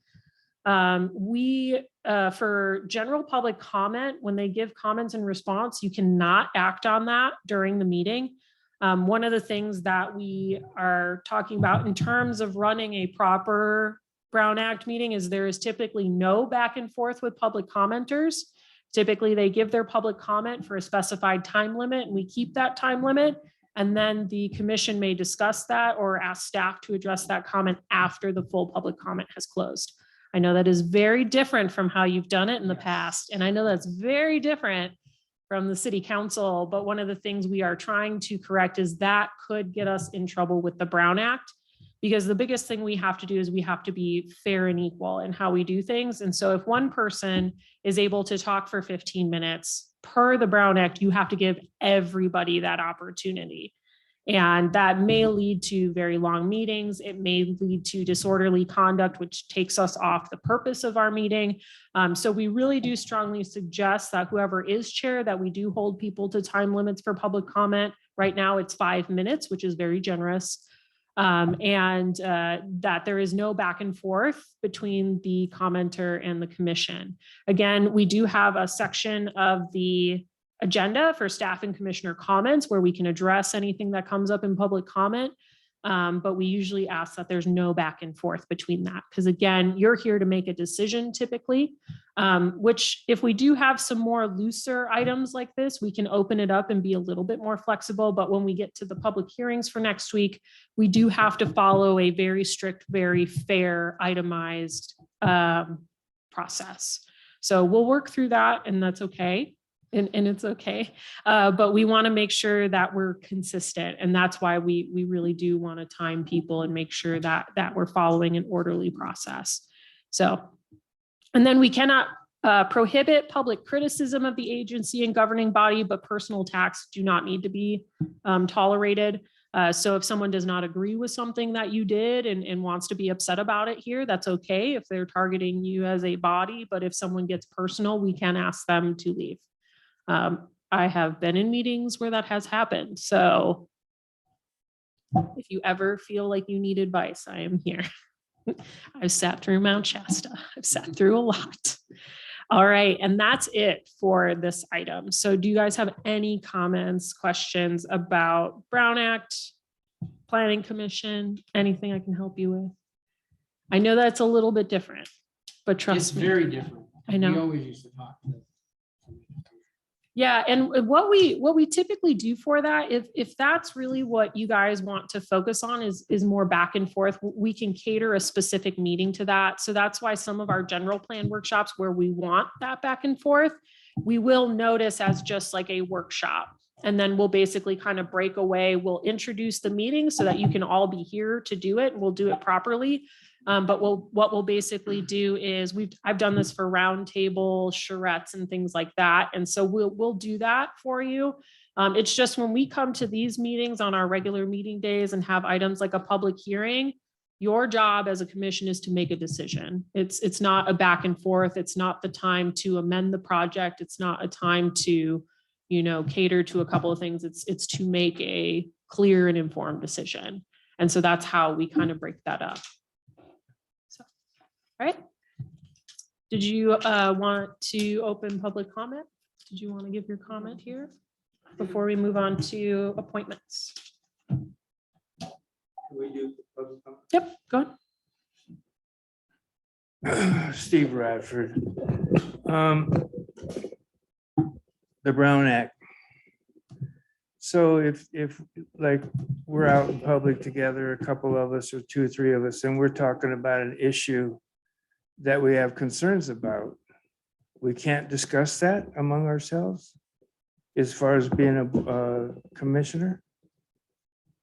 A: For general public comment, when they give comments in response, you cannot act on that during the meeting. One of the things that we are talking about in terms of running a proper Brown Act meeting is there is typically no back and forth with public commenters. Typically, they give their public comment for a specified time limit, and we keep that time limit. And then the commission may discuss that or ask staff to address that comment after the full public comment has closed. I know that is very different from how you've done it in the past. And I know that's very different from the city council, but one of the things we are trying to correct is that could get us in trouble with the Brown Act, because the biggest thing we have to do is we have to be fair and equal in how we do things. And so if one person is able to talk for 15 minutes per the Brown Act, you have to give everybody that opportunity. And that may lead to very long meetings. It may lead to disorderly conduct, which takes us off the purpose of our meeting. So we really do strongly suggest that whoever is chair, that we do hold people to time limits for public comment. Right now it's 5 minutes, which is very generous. That there is no back and forth between the commenter and the commission. Again, we do have a section of the agenda for staff and commissioner comments where we can address anything that comes up in public comment. But we usually ask that there's no back and forth between that. Because again, you're here to make a decision typically, which if we do have some more looser items like this, we can open it up and be a little bit more flexible. But when we get to the public hearings for next week, we do have to follow a very strict, very fair, itemized process. So we'll work through that, and that's okay. And it's okay. But we want to make sure that we're consistent. And that's why we really do want to time people and make sure that we're following an orderly process. So, and then we cannot prohibit public criticism of the agency and governing body, but personal attacks do not need to be tolerated. So if someone does not agree with something that you did and wants to be upset about it here, that's okay if they're targeting you as a body. But if someone gets personal, we can ask them to leave. I have been in meetings where that has happened. So If you ever feel like you need advice, I am here. I've sat through Mount Shasta. I've sat through a lot. All right, and that's it for this item. So do you guys have any comments, questions about Brown Act, Planning Commission, anything I can help you with? I know that's a little bit different, but
B: It's
A: trust me.
B: very different.
A: I know.
B: We always used to talk to.
A: Yeah, and what we typically do for that, if that's really what you guys want to focus on is more back and forth, we can cater a specific meeting to that. So that's why some of our general plan workshops where we want that back and forth, we will notice as just like a workshop. And then we'll basically kind of break away. We'll introduce the meeting so that you can all be here to do it. We'll do it properly. But what we'll basically do is I've done this for roundtable, charrettes and things like that. And so we'll do that for you. It's just when we come to these meetings on our regular meeting days and have items like a public hearing, your job as a commission is to make a decision. It's not a back and forth. It's not the time to amend the project. It's not a time to, cater to a couple of things. It's to make a clear and informed decision. And so that's how we kind of break that up. So, all right. Did you want to open public comment? Did you want to give your comment here before we move on to appointments?
H: Can we do public comment?
A: Yep, go on.
H: Steve Radford. The Brown Act. So if like we're out in public together, a couple of us or 2 or 3 of us, and we're talking about an issue that we have concerns about, we can't discuss that among ourselves as far as being a commissioner?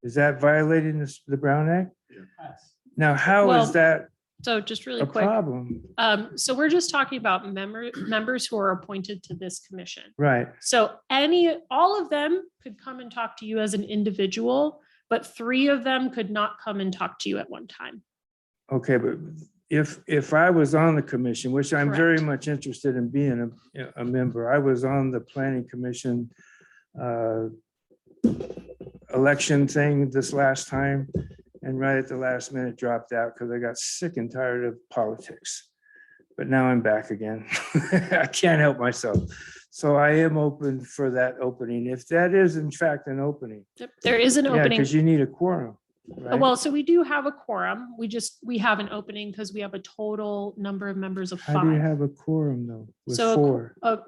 H: Is that violating the Brown Act?
B: Yes.
H: Now, how
A: Well,
H: is that
A: So just really
H: a
A: quick.
H: problem?
A: So we're just talking about members who are appointed to this commission.
H: Right.
A: So all of them could come and talk to you as an individual, but 3 of them could not come and talk to you at one time.
H: Okay, but if I was on the commission, which I'm very
A: Correct.
H: much interested in being a member, I was on the planning commission election thing this last time, and right at the last minute dropped out because I got sick and tired of politics. But now I'm back again. I can't help myself. So I am open for that opening, if that is in fact an opening.
A: Yep, there is an
H: Yeah,
A: opening.
H: because you need a quorum, right?
A: Well, so we do have a quorum. We have an opening because we have a total number of members of
H: How do you
A: 5.
H: have a quorum though? With
A: So
H: 4?
A: a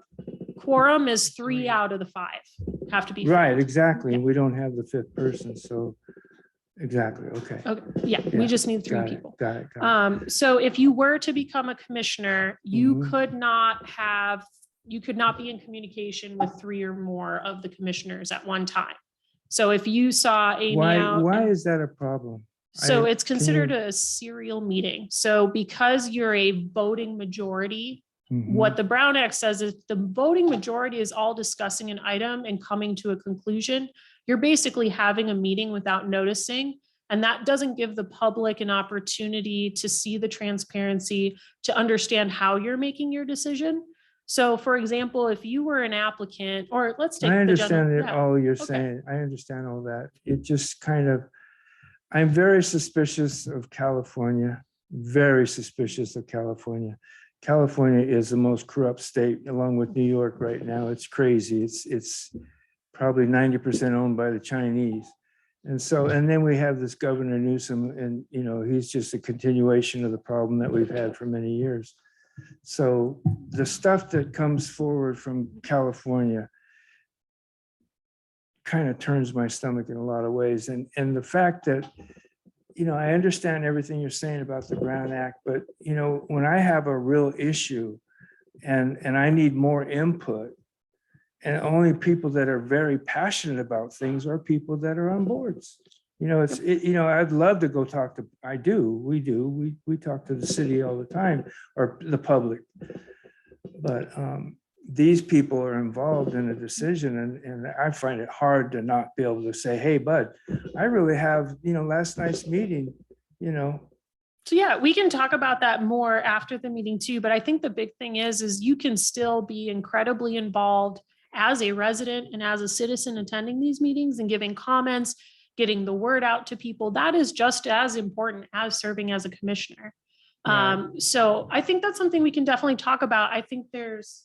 A: quorum is 3 out of the 5 have to be.
H: Right,
A: filled.
H: exactly.
A: Yeah.
H: And we don't have the 5th person, so, exactly, okay.
A: Okay, yeah,
H: Yeah,
A: we just need 3
H: Got it,
A: people.
H: got it, got it.
A: So if you were to become a commissioner, you
H: Mhm.
A: could not be in communication with 3 or more of the commissioners at one time. So if you saw Amy out.
H: Why
A: and-
H: is that a problem?
A: So it's
H: can
A: considered
H: you-
A: a serial meeting. So because you're a voting majority,
H: Mhm.
A: what the Brown Act says is the voting majority is all discussing an item and coming to a conclusion. You're basically having a meeting without noticing. And that doesn't give the public an opportunity to see the transparency, to understand how you're making your decision. So for example, if you were an applicant, or let's take.
H: I
A: the
H: understand
A: general-
H: it,
A: yeah.
H: all you're
A: okay.
H: saying. I understand all that. It just kind of, I'm very suspicious of California, very suspicious of California. California is the most corrupt state along with New York right now. It's crazy. It's probably 90% owned by the Chinese. And so, and then we have this Governor Newsom, and he's just a continuation of the problem that we've had for many years. So the stuff that comes forward from California kind of turns my stomach in a lot of ways. And the fact that, I understand everything you're saying about the Brown Act, but when I have a real issue and I need more input, and only people that are very passionate about things are people that are on boards. I'd love to go talk to, we talk to the city all the time, or the public. But these people are involved in a decision, and I find it hard to not be able to say, hey, bud, I really have, last night's meeting,
A: So yeah, we can talk about that more after the meeting too, but I think the big thing is you can still be incredibly involved as a resident and as a citizen attending these meetings and giving comments. getting the word out to people. That is just as important as serving as a commissioner.
H: Right.
A: So I think that's something we can definitely talk about. I think there's,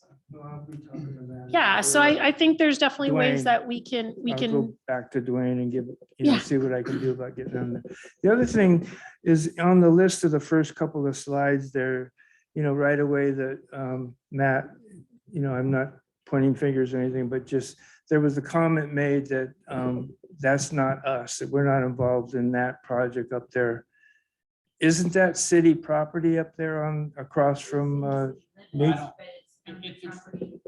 A: yeah, so I think there's definitely ways
H: Dwayne,
A: that we can,
H: I'll go back to Dwayne and give, you know,
A: Yeah.
H: see what I can do about getting on there. The other thing is on the list of the first couple of slides there, you know, right away that Matt, you know, I'm not pointing fingers or anything, but just, there was a comment made that that's not us, that we're not involved in that project up there. Isn't that city property up there on, across from
B: I
H: Nate?
B: don't- if it's,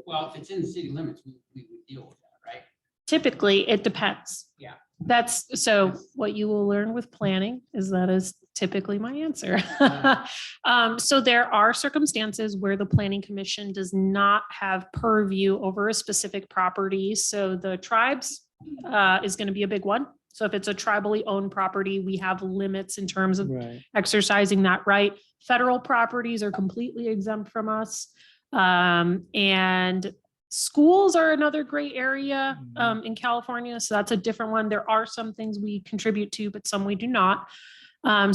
B: well, if it's in the city limits, we would deal with that, right?
A: typically, it depends.
B: Yeah.
A: That's, so what you will learn with planning is that is typically my answer. So there are circumstances where the planning commission does not have purview over a specific property. So the tribes is going to be a big one. So if it's a tribally owned property, we have limits in terms of
H: Right,
A: exercising that right. Federal properties are completely exempt from us. And schools are another great area in California. So that's a different one. There are some things we contribute to, but some we do not.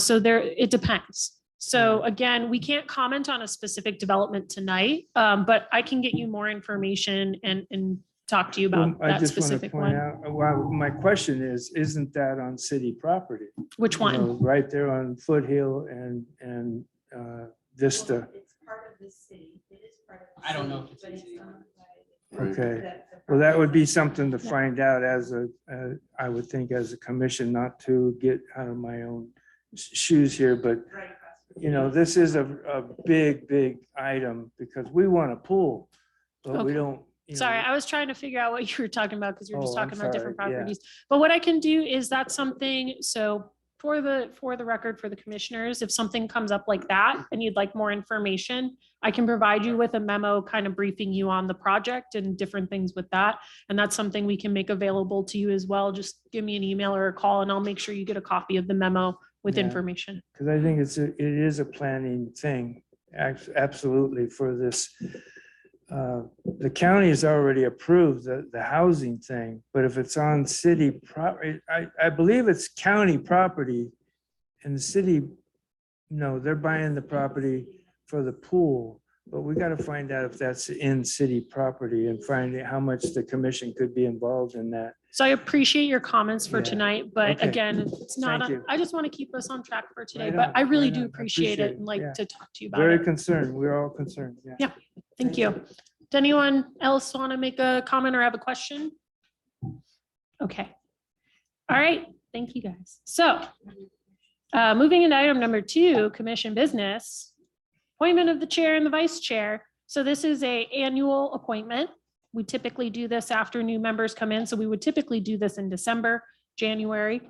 A: So there, it depends. So again, we can't comment on a specific development tonight, but I can get you more information and talk to you about
H: I
A: that
H: just want to
A: specific
H: point
A: one.
H: out, well, my question is, isn't that on city property?
A: Which
H: You know,
A: one?
H: right there on Foothill and Vista.
D: It's part of the city. It is part of the
B: I don't know
D: city,
B: if it's
D: but
B: in city
D: owned
B: limits.
D: by
H: Okay,
D: the
H: well, that would be
D: property.
H: something to find out as a, I would think as a commission, not to get out of my own shoes here, but
D: Right across from
H: you know, this is a big item because we want a pool, but we
A: Okay.
H: don't. You
A: Sorry,
H: know,
A: I was trying to figure out what you were talking about because you were just
H: Oh, I'm
A: talking about different
H: sorry, yeah.
A: properties. But what I can do is that's something, so for the record, for the commissioners, if something comes up like that and you'd like more information, I can provide you with a memo kind of briefing you on the project and different things with that. And that's something we can make available to you as well. Just give me an email or a call and I'll make sure you get a copy of the memo with
H: Yeah.
A: information.
H: Because I think it is a planning thing, absolutely for this. The county has already approved the housing thing, but if it's on city property, I believe it's county property. And the city, no, they're buying the property for the pool, but we got to find out if that's in city property and find out how much the commission could be involved in that.
A: So I appreciate your comments for
H: Yeah.
A: tonight, but
H: Okay.
A: again, it's not,
H: Thank you.
A: I just want to keep us on track for today,
H: Right
A: but
H: on,
A: I really
H: right
A: do
H: on. I
A: appreciate it and
H: yeah.
A: like to talk to you about
H: Very
A: it.
H: concerned. We're all concerned. Yeah.
A: Yeah. Thank you. Does anyone else want to make a comment or have a question? Okay. All right. Thank you, guys. So moving into item number 2, commission business, appointment of the chair and the vice chair. So this is an annual appointment. We typically do this after new members come in. So we would typically do this in December, January.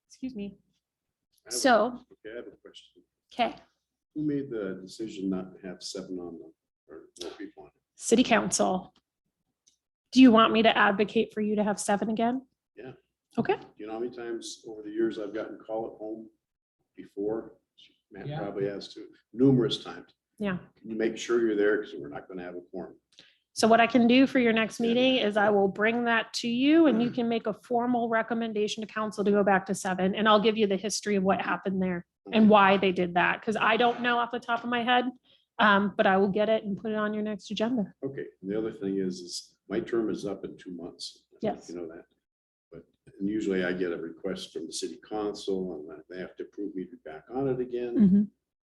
A: Excuse me. So,
C: Okay, I have a question.
A: okay,
C: Who made the decision not to have 7 on the, or more people on it?
A: city council. Do you want me to advocate for you to have 7 again?
C: Yeah.
A: Okay.
C: Do you know how many times over the years I've gotten call at home before? Matt
B: Yeah.
C: probably has to, numerous times.
A: Yeah.
C: Can you make sure you're there? Because we're not going to have a quorum.
A: So what I can do for your next meeting is I will bring that to you and you can make a formal recommendation to council to go back to 7. And I'll give you the history of what happened there and why they did that. Because I don't know off the top of my head, but I will get it and put it on your next agenda.
C: Okay, and the other thing is my term is up in 2 months.
A: Yes.
C: You know that. But and usually I get a request from the city council and they have to approve me to be back on it again.
A: Mhm.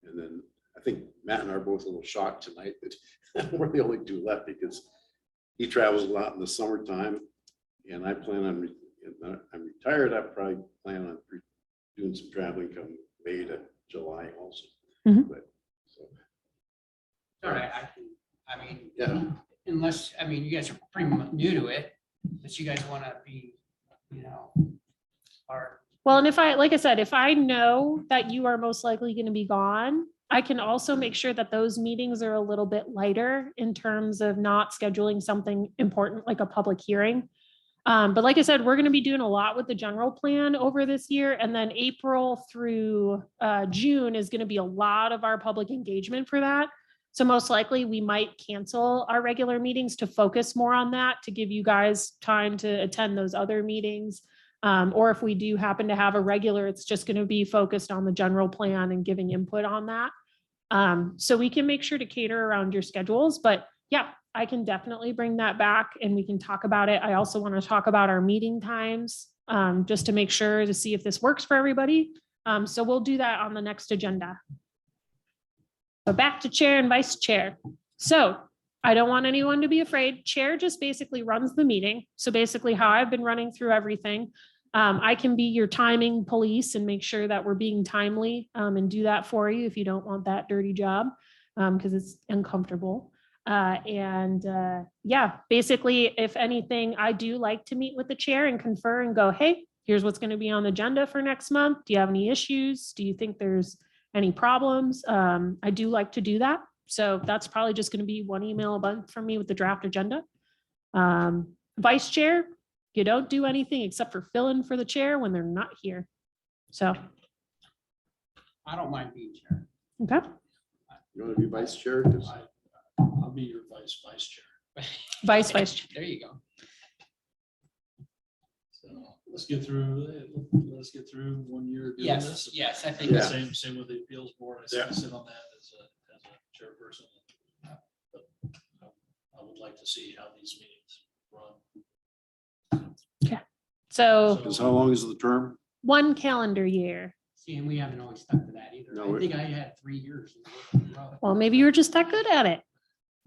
C: And then I think Matt and I are both a little shocked tonight that we're the only 2 left because he travels a lot in the summertime. And I plan on, I'm retired. I probably plan on doing some traveling come May to July also.
A: Mhm.
C: But so,
B: All right, I mean,
C: yeah,
B: unless, I mean, you guys are pretty new to it, but you guys want to be, you know, or
A: Well, and if I, like I said, if I know that you are most likely going to be gone, I can also make sure that those meetings are a little bit lighter in terms of not scheduling something important like a public hearing. But like I said, we're going to be doing a lot with the general plan over this year. And then April through June is going to be a lot of our public engagement for that. So most likely we might cancel our regular meetings to focus more on that, to give you guys time to attend those other meetings. Or if we do happen to have a regular, it's just going to be focused on the general plan and giving input on that. So we can make sure to cater around your schedules, but yeah, I can definitely bring that back and we can talk about it. I also want to talk about our meeting times, just to make sure to see if this works for everybody. So we'll do that on the next agenda. But back to chair and vice chair. So I don't want anyone to be afraid. Chair just basically runs the meeting. So basically how I've been running through everything. I can be your timing police and make sure that we're being timely, and do that for you if you don't want that dirty job, because it's uncomfortable. Yeah, basically, if anything, I do like to meet with the chair and confer and go, hey, here's what's going to be on the agenda for next month. Do you have any issues? Do you think there's any problems? I do like to do that. So that's probably just going to be one email a month from me with the draft agenda. Vice chair, you don't do anything except for fill in for the chair when they're not here. So,
B: I don't mind being chair.
A: okay,
C: You want to be vice chair? 'Cause
F: I'll be your vice chair.
A: vice chair.
B: There you go.
F: So let's get through 1 year doing
B: Yes,
F: this.
B: yes, I think.
C: Yeah.
F: Same with the appeals board. I sit on that as a chairperson. But I would like to see how these meetings run.
A: So
C: Because how long is the term?
A: 1 calendar year.
B: See, and we haven't always stuck to that either.
C: No,
B: I think I had 3 years. in a row.
A: Well, maybe you were just that good at it.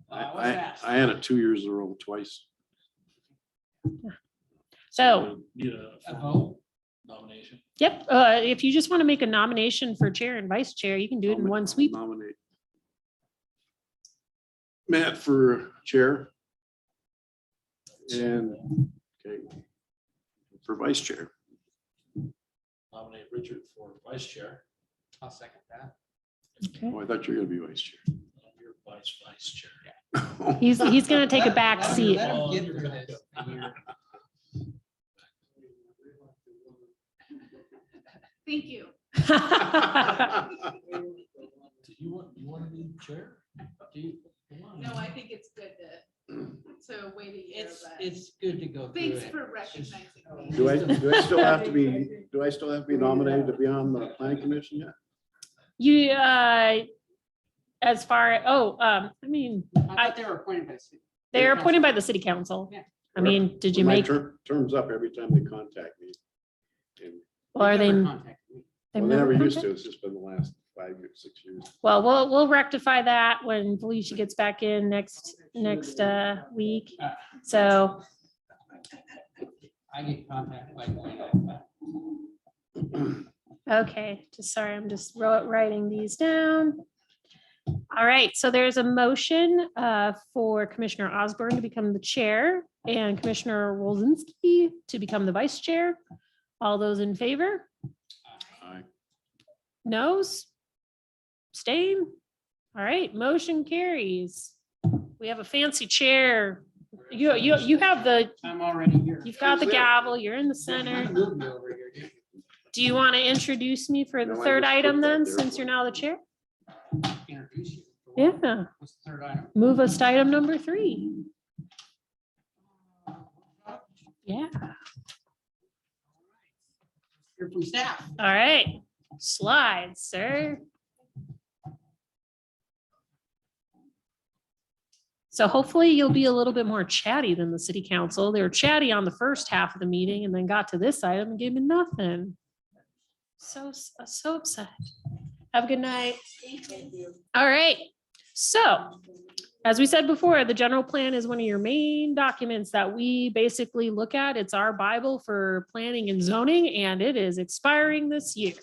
B: What's
C: I
B: that?
C: had it 2 years in a row twice.
A: So,
F: Need
B: A
F: a
B: vote?
F: nomination.
A: yep, if you just want to make a nomination for chair and vice chair, you can do it in one sweep.
C: Nominate Matt for chair and, okay, for vice chair.
F: Nominate Richard for vice chair.
B: I'll second that.
A: Okay.
C: Oh, I thought you were gonna be vice chair.
F: Your vice chair.
A: He's going to take a back
B: Let him-
A: seat.
B: let him
F: Oh,
B: get
F: you're
B: through
F: back
B: this
F: up.
B: year.
G: Thank you.
F: Do you want to be chair?
B: Do you-
G: No, I think it's good to wait a year, but
B: It's good to go through
G: thanks
B: it.
G: for recognizing me.
C: Do I still have to be nominated to be on the planning commission yet?
A: You, as far, I mean,
B: I thought they were appointed by the city.
A: they're appointed by the city council.
B: Yeah.
A: I mean, did you
C: My
A: make,
C: term's up every time they contact me. And
A: well, are they?
B: never contacted me.
A: they've
C: well, they never used
A: contacted?
C: to. It's just been the last 5 or 6 years.
A: Well, we'll rectify that when Felicia gets back in next week. So,
B: I get contacted by.
A: okay, just sorry, I'm just writing these down. All right, so there's a motion for Commissioner Osborne to become the chair and Commissioner Rosinski to become the vice chair. All those in favor?
C: Aye.
A: Noes? Abstain? All right, motion carries. We have a fancy chair. You have
B: I'm already here.
A: you've got the gavel, you're in the center.
B: Move me over here, dude.
A: Do you want to introduce me for the
C: No, I
A: third
C: just put
A: item
C: that
A: then,
C: there
A: since
C: for
A: you're
C: you.
A: now the chair?
B: Introduce you.
A: Yeah,
B: What's the third item?
A: move us to item number 3. Yeah,
B: Hear from staff.
A: all right, slides, sir. So hopefully you'll be a little bit more chatty than the city council. They were chatty on the first half of the meeting and then got to this item and gave me nothing. So upset. Have a good night. All right, so as we said before, the general plan is one of your main documents that we basically look at. It's our Bible for planning and zoning, and it is expiring this year.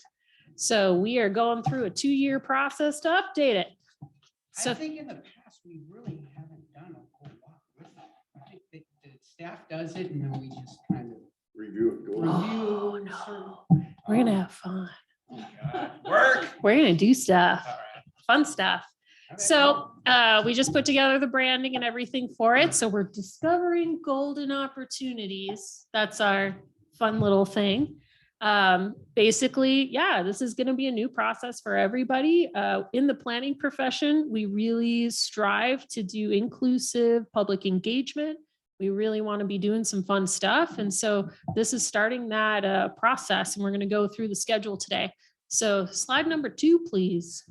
A: So we are going through a 2-year process to update it.
B: I
A: So
B: think in the past, we really haven't done a whole lot with it. I think that the staff does it and then we just kind of
C: Review it. Go.
A: Oh,
B: review.
A: no. We're gonna have fun.
B: Work.
A: We're gonna do stuff,
B: All right.
A: fun stuff.
B: Okay.
A: So we just put together the branding and everything for it. So we're discovering golden opportunities. That's our fun little thing. Basically, yeah, this is going to be a new process for everybody. In the planning profession, we really strive to do inclusive public engagement. We really want to be doing some fun stuff. And so this is starting that process, and we're going to go through the schedule today. So slide number 2, please.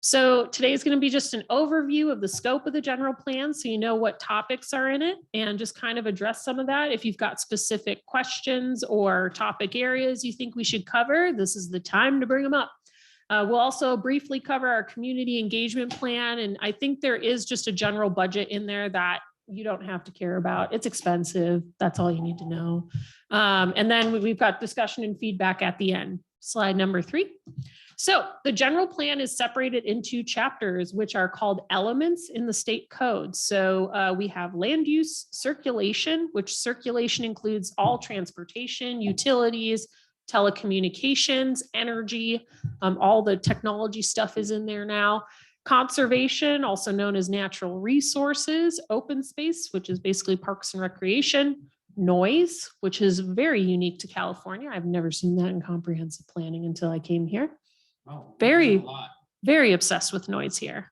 A: So today is going to be just an overview of the scope of the general plan, so you know what topics are in it and just kind of address some of that. If you've got specific questions or topic areas you think we should cover, this is the time to bring them up. We'll also briefly cover our community engagement plan, and I think there is just a general budget in there that you don't have to care about. It's expensive. That's all you need to know. And then we've got discussion and feedback at the end. Slide number 3. So the general plan is separated into chapters, which are called elements in the state code. So we have land use, circulation, which circulation includes all transportation, utilities, telecommunications, energy, all the technology stuff is in there now. Conservation, also known as natural resources, open space, which is basically parks and recreation, noise, which is very unique to California. I've never seen that in comprehensive planning until I came here.
B: Oh,
A: Very,
B: a lot.
A: very obsessed with noise here.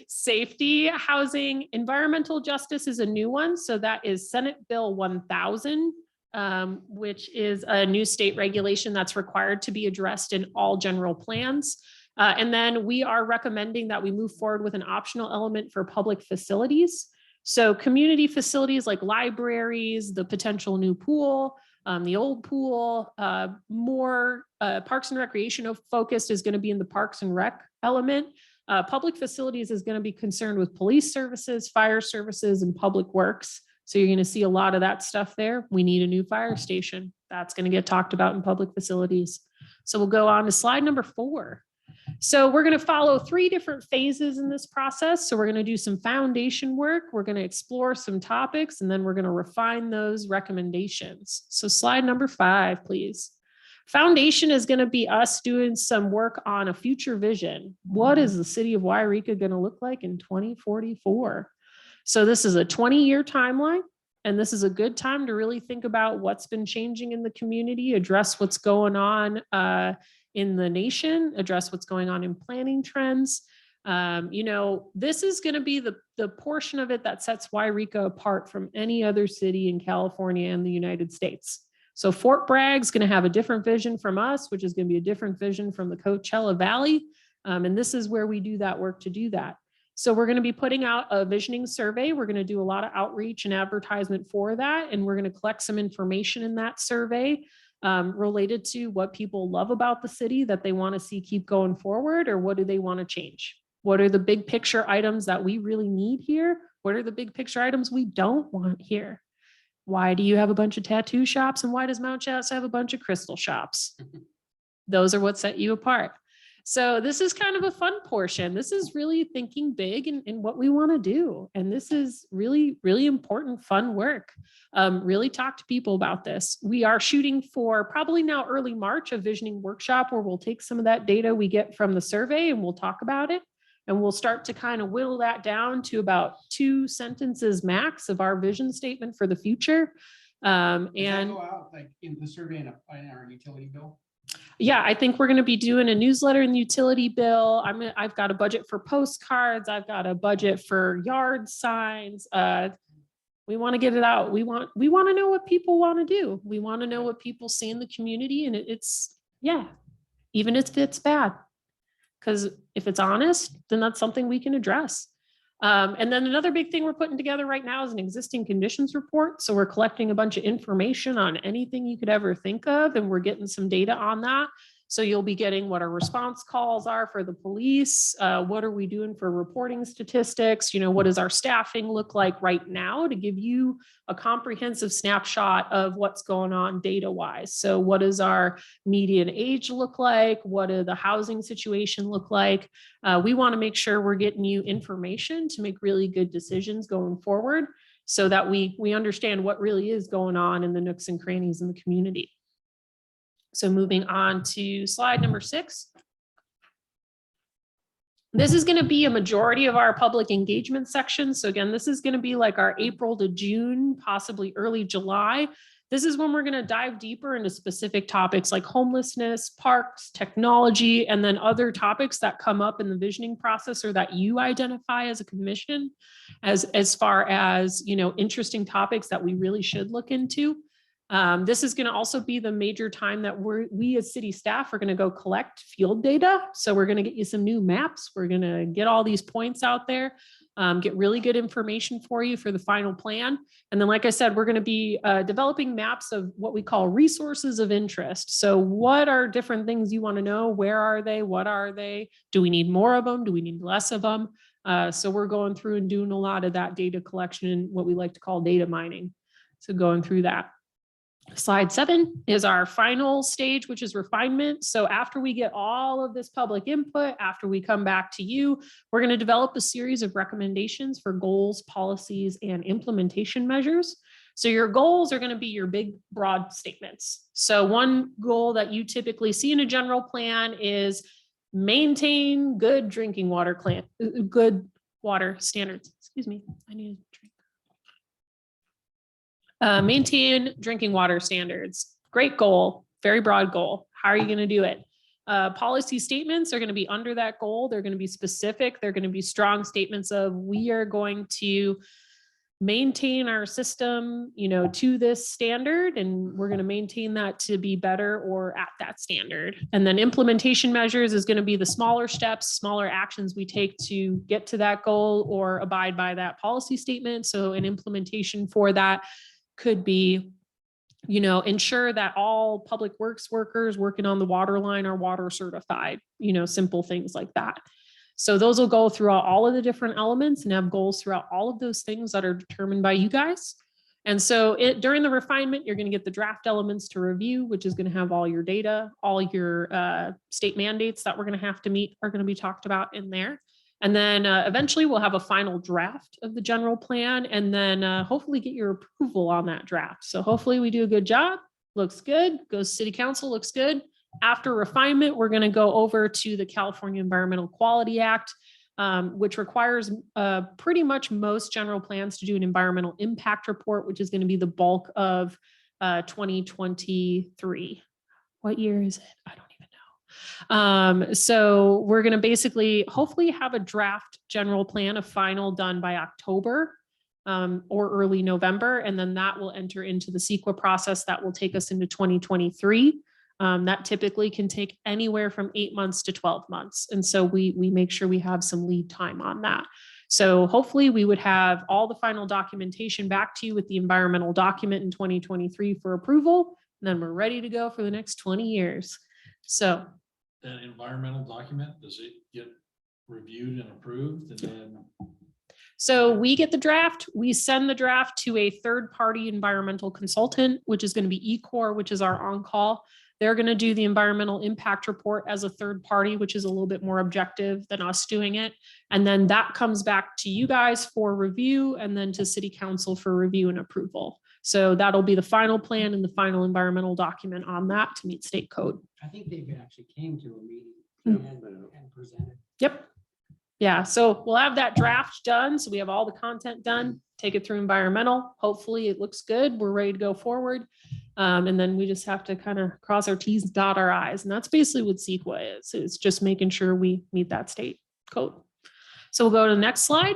A: Safety, housing, environmental justice is a new one. So that is Senate Bill 1000, which is a new state regulation that's required to be addressed in all general plans. And then we are recommending that we move forward with an optional element for public facilities. So community facilities like libraries, the potential new pool, the old pool, more parks and recreation focused is going to be in the parks and rec element. Public facilities is going to be concerned with police services, fire services, and public works. So you're going to see a lot of that stuff there. We need a new fire station. That's going to get talked about in public facilities. So we'll go on to slide number 4. So we're going to follow 3 different phases in this process. So we're going to do some foundation work. We're going to explore some topics, and then we're going to refine those recommendations. So slide number 5, please. Foundation is going to be us doing some work on a future vision. What is the city of Yreka going to look like in 2044? So this is a 20-year timeline, and this is a good time to really think about what's been changing in the community, address what's going on in the nation, address what's going on in planning trends. You know, this is going to be the portion of it that sets Yreka apart from any other city in California and the United States. So Fort Bragg's going to have a different vision from us, which is going to be a different vision from the Coachella Valley. And this is where we do that work to do that. So we're going to be putting out a visioning survey. We're going to do a lot of outreach and advertisement for that. And we're going to collect some information in that survey related to what people love about the city that they want to see keep going forward, or what do they want to change? What are the big picture items that we really need here? What are the big picture items we don't want here? Why do you have a bunch of tattoo shops, and why does Mount Shasta have a bunch of crystal shops? Those are what set you apart. So this is kind of a fun portion. This is really thinking big in what we want to do. And this is really, really important, fun work. Really talk to people about this. We are shooting for probably now early March, a visioning workshop where we'll take some of that data we get from the survey and we'll talk about it. And we'll start to kind of whittle that down to about 2 sentences max of our vision statement for the future.
B: Does that
A: And
B: go out like in the survey and in our utility bill?
A: yeah, I think we're going to be doing a newsletter in the utility bill. I've got a budget for postcards. I've got a budget for yard signs. We want to get it out. We want to know what people want to do. We want to know what people see in the community, and yeah, even if it's bad, because if it's honest, then that's something we can address. And then another big thing we're putting together right now is an existing conditions report. So we're collecting a bunch of information on anything you could ever think of, and we're getting some data on that. So you'll be getting what our response calls are for the police. What are we doing for reporting statistics? You know, what does our staffing look like right now to give you a comprehensive snapshot of what's going on data wise? So what does our median age look like? What does the housing situation look like? We want to make sure we're getting you information to make really good decisions going forward, so that we understand what really is going on in the nooks and crannies in the community. So moving on to slide number 6. This is going to be a majority of our public engagement section. So again, this is going to be like our April to June, possibly early July This is when we're going to dive deeper into specific topics like homelessness, parks, technology, and then other topics that come up in the visioning process or that you identify as a commission as far as, you know, interesting topics that we really should look into. This is going to also be the major time that we as city staff are going to go collect field data. So we're going to get you some new maps. We're going to get all these points out there, get really good information for you for the final plan. And then, like I said, we're going to be developing maps of what we call resources of interest. So what are different things you want to know? Where are they? What are they? Do we need more of them? Do we need less of them? So we're going through and doing a lot of that data collection, what we like to call data mining. So going through that. Slide 7 is our final stage, which is refinement. So after we get all of this public input, after we come back to you, we're going to develop a series of recommendations for goals, policies, and implementation measures. So your goals are going to be your big, broad statements. So one goal that you typically see in a general plan is maintain good drinking water good water standards. Excuse me, I need a drink. Maintain drinking water standards. Great goal, very broad goal. How are you going to do it? Policy statements are going to be under that goal. They're going to be specific. They're going to be strong statements of we are going to maintain our system, you know, to this standard, and we're going to maintain that to be better or at that standard. And then implementation measures is going to be the smaller steps, smaller actions we take to get to that goal or abide by that policy statement. So an implementation for that could be, you know, ensure that all public works workers working on the water line are water certified, you know, simple things like that. So those will go throughout all of the different elements and have goals throughout all of those things that are determined by you guys. And so during the refinement, you're going to get the draft elements to review, which is going to have all your data, all your state mandates that we're going to have to meet are going to be talked about in there. And then eventually we'll have a final draft of the general plan and then hopefully get your approval on that draft. So hopefully we do a good job, looks good, goes to city council, looks good. After refinement, we're going to go over to the California Environmental Quality Act, which requires pretty much most general plans to do an environmental impact report, which is going to be the bulk of 2023. What year is it? I don't even know. So we're going to basically hopefully have a draft general plan, a final done by October or early November. And then that will enter into the CEQA process that will take us into 2023. That typically can take anywhere from 8 months to 12 months. And so we make sure we have some lead time on that. So hopefully we would have all the final documentation back to you with the environmental document in 2023 for approval. And then we're ready to go for the next 20 years. So
F: that environmental document, does it get reviewed and approved and then?
A: So we get the draft, we send the draft to a third-party environmental consultant, which is going to be ECOR, which is our on-call. They're going to do the environmental impact report as a third party, which is a little bit more objective than us doing it. And then that comes back to you guys for review and then to city council for review and approval. So that'll be the final plan and the final environmental document on that to meet state code.
B: I think they actually came to a meeting
A: Hmm.
B: and presented.
A: Yep. Yeah, so we'll have that draft done. So we have all the content done, take it through environmental. Hopefully it looks good. We're ready to go forward. And then we just have to kind of cross our T's, dot our I's. And that's basically what CEQA is. It's just making sure we meet that state code. So we'll go to the next slide.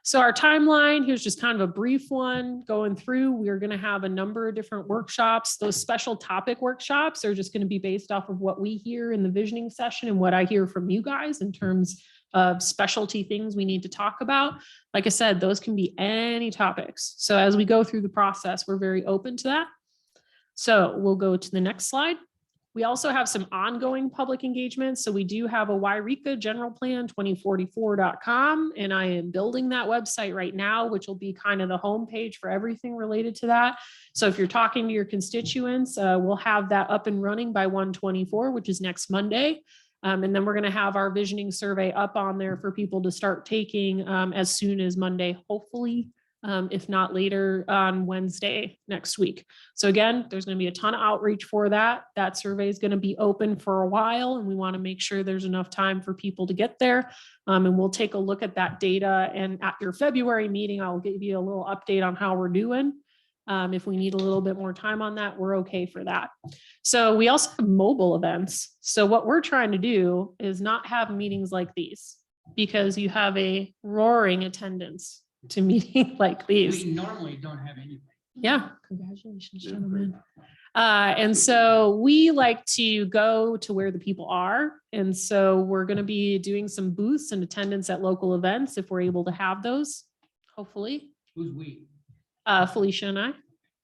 A: So our timeline, here's just kind of a brief one going through. We're going to have a number of different workshops. Those special topic workshops are just going to be based off of what we hear in the visioning session and what I hear from you guys in terms of specialty things we need to talk about. Like I said, those can be any topics. So as we go through the process, we're very open to that. So we'll go to the next slide. We also have some ongoing public engagements. So we do have a Yreka general plan 2044.com, and I am building that website right now, which will be kind of the homepage for everything related to that. So if you're talking to your constituents, we'll have that up and running by 1/24, which is next Monday. And then we're going to have our visioning survey up on there for people to start taking as soon as Monday, hopefully, if not later on Wednesday next week. So again, there's going to be a ton of outreach for that. That survey is going to be open for a while, and we want to make sure there's enough time for people to get there. And we'll take a look at that data. And at your February meeting, I'll give you a little update on how we're doing. If we need a little bit more time on that, we're okay for that. So we also have mobile events. So what we're trying to do is not have meetings like these because you have a roaring attendance to meeting like these.
B: We normally don't have anything.
A: Yeah, congratulations, gentlemen. And so we like to go to where the people are. And so we're going to be doing some booths and attendance at local events if we're able to have those, hopefully.
B: Who's we?
A: Felicia and I.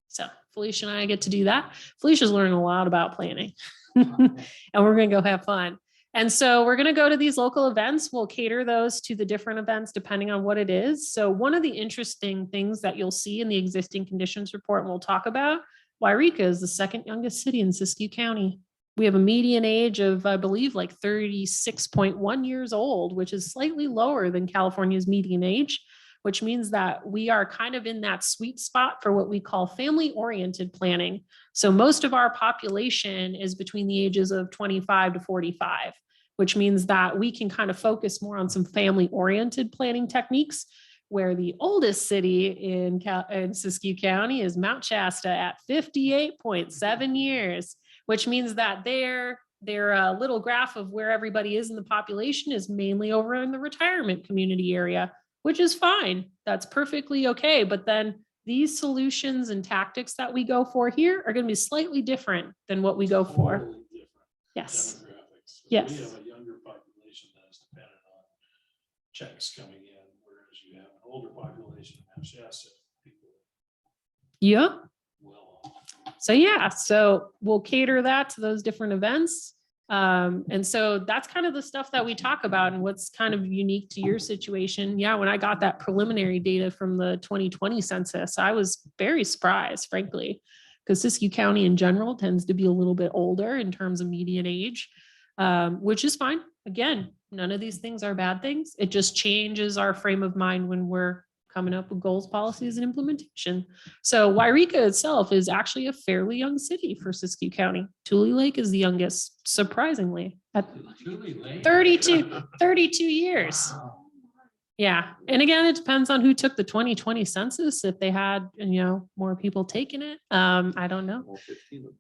A: So Felicia and I get to do that. Felicia's learning a lot about planning and we're going to go have fun. And so we're going to go to these local events. We'll cater those to the different events depending on what it is. So one of the interesting things that you'll see in the existing conditions report and we'll talk about, Yreka is the second youngest city in Siskiyou County. We have a median age of, I believe, like 36.1 years old, which is slightly lower than California's median age, which means that we are kind of in that sweet spot for what we call family-oriented planning. So most of our population is between the ages of 25 to 45, which means that we can kind of focus more on some family-oriented planning techniques, where the oldest city in Siskiyou County is Mount Shasta at 58.7 years, which means that their little graph of where everybody is in the population is mainly over in the retirement community area, which is fine. That's perfectly okay. But then these solutions and tactics that we go for here are going to be slightly different than what we go for.
F: Totally different
A: Yes.
F: demographics.
A: Yes.
F: We have a younger population that is dependent on checks coming in, whereas you have an older population in Shasta, people
A: Yeah.
F: well off.
A: So yeah, so we'll cater that to those different events. And so that's kind of the stuff that we talk about and what's kind of unique to your situation. Yeah, when I got that preliminary data from the 2020 census, I was very surprised, frankly, because Siskiyou County in general tends to be a little bit older in terms of median age, which is fine. Again, none of these things are bad things. It just changes our frame of mind when we're coming up with goals, policies, and implementation. So Yreka itself is actually a fairly young city for Siskiyou County. Tule Lake is the youngest, surprisingly, at
B: Truly late.
A: 32 years.
B: Wow.
A: Yeah. And again, it depends on who took the 2020 census. If they had, more people taking it, I don't know.
C: All 15 of them.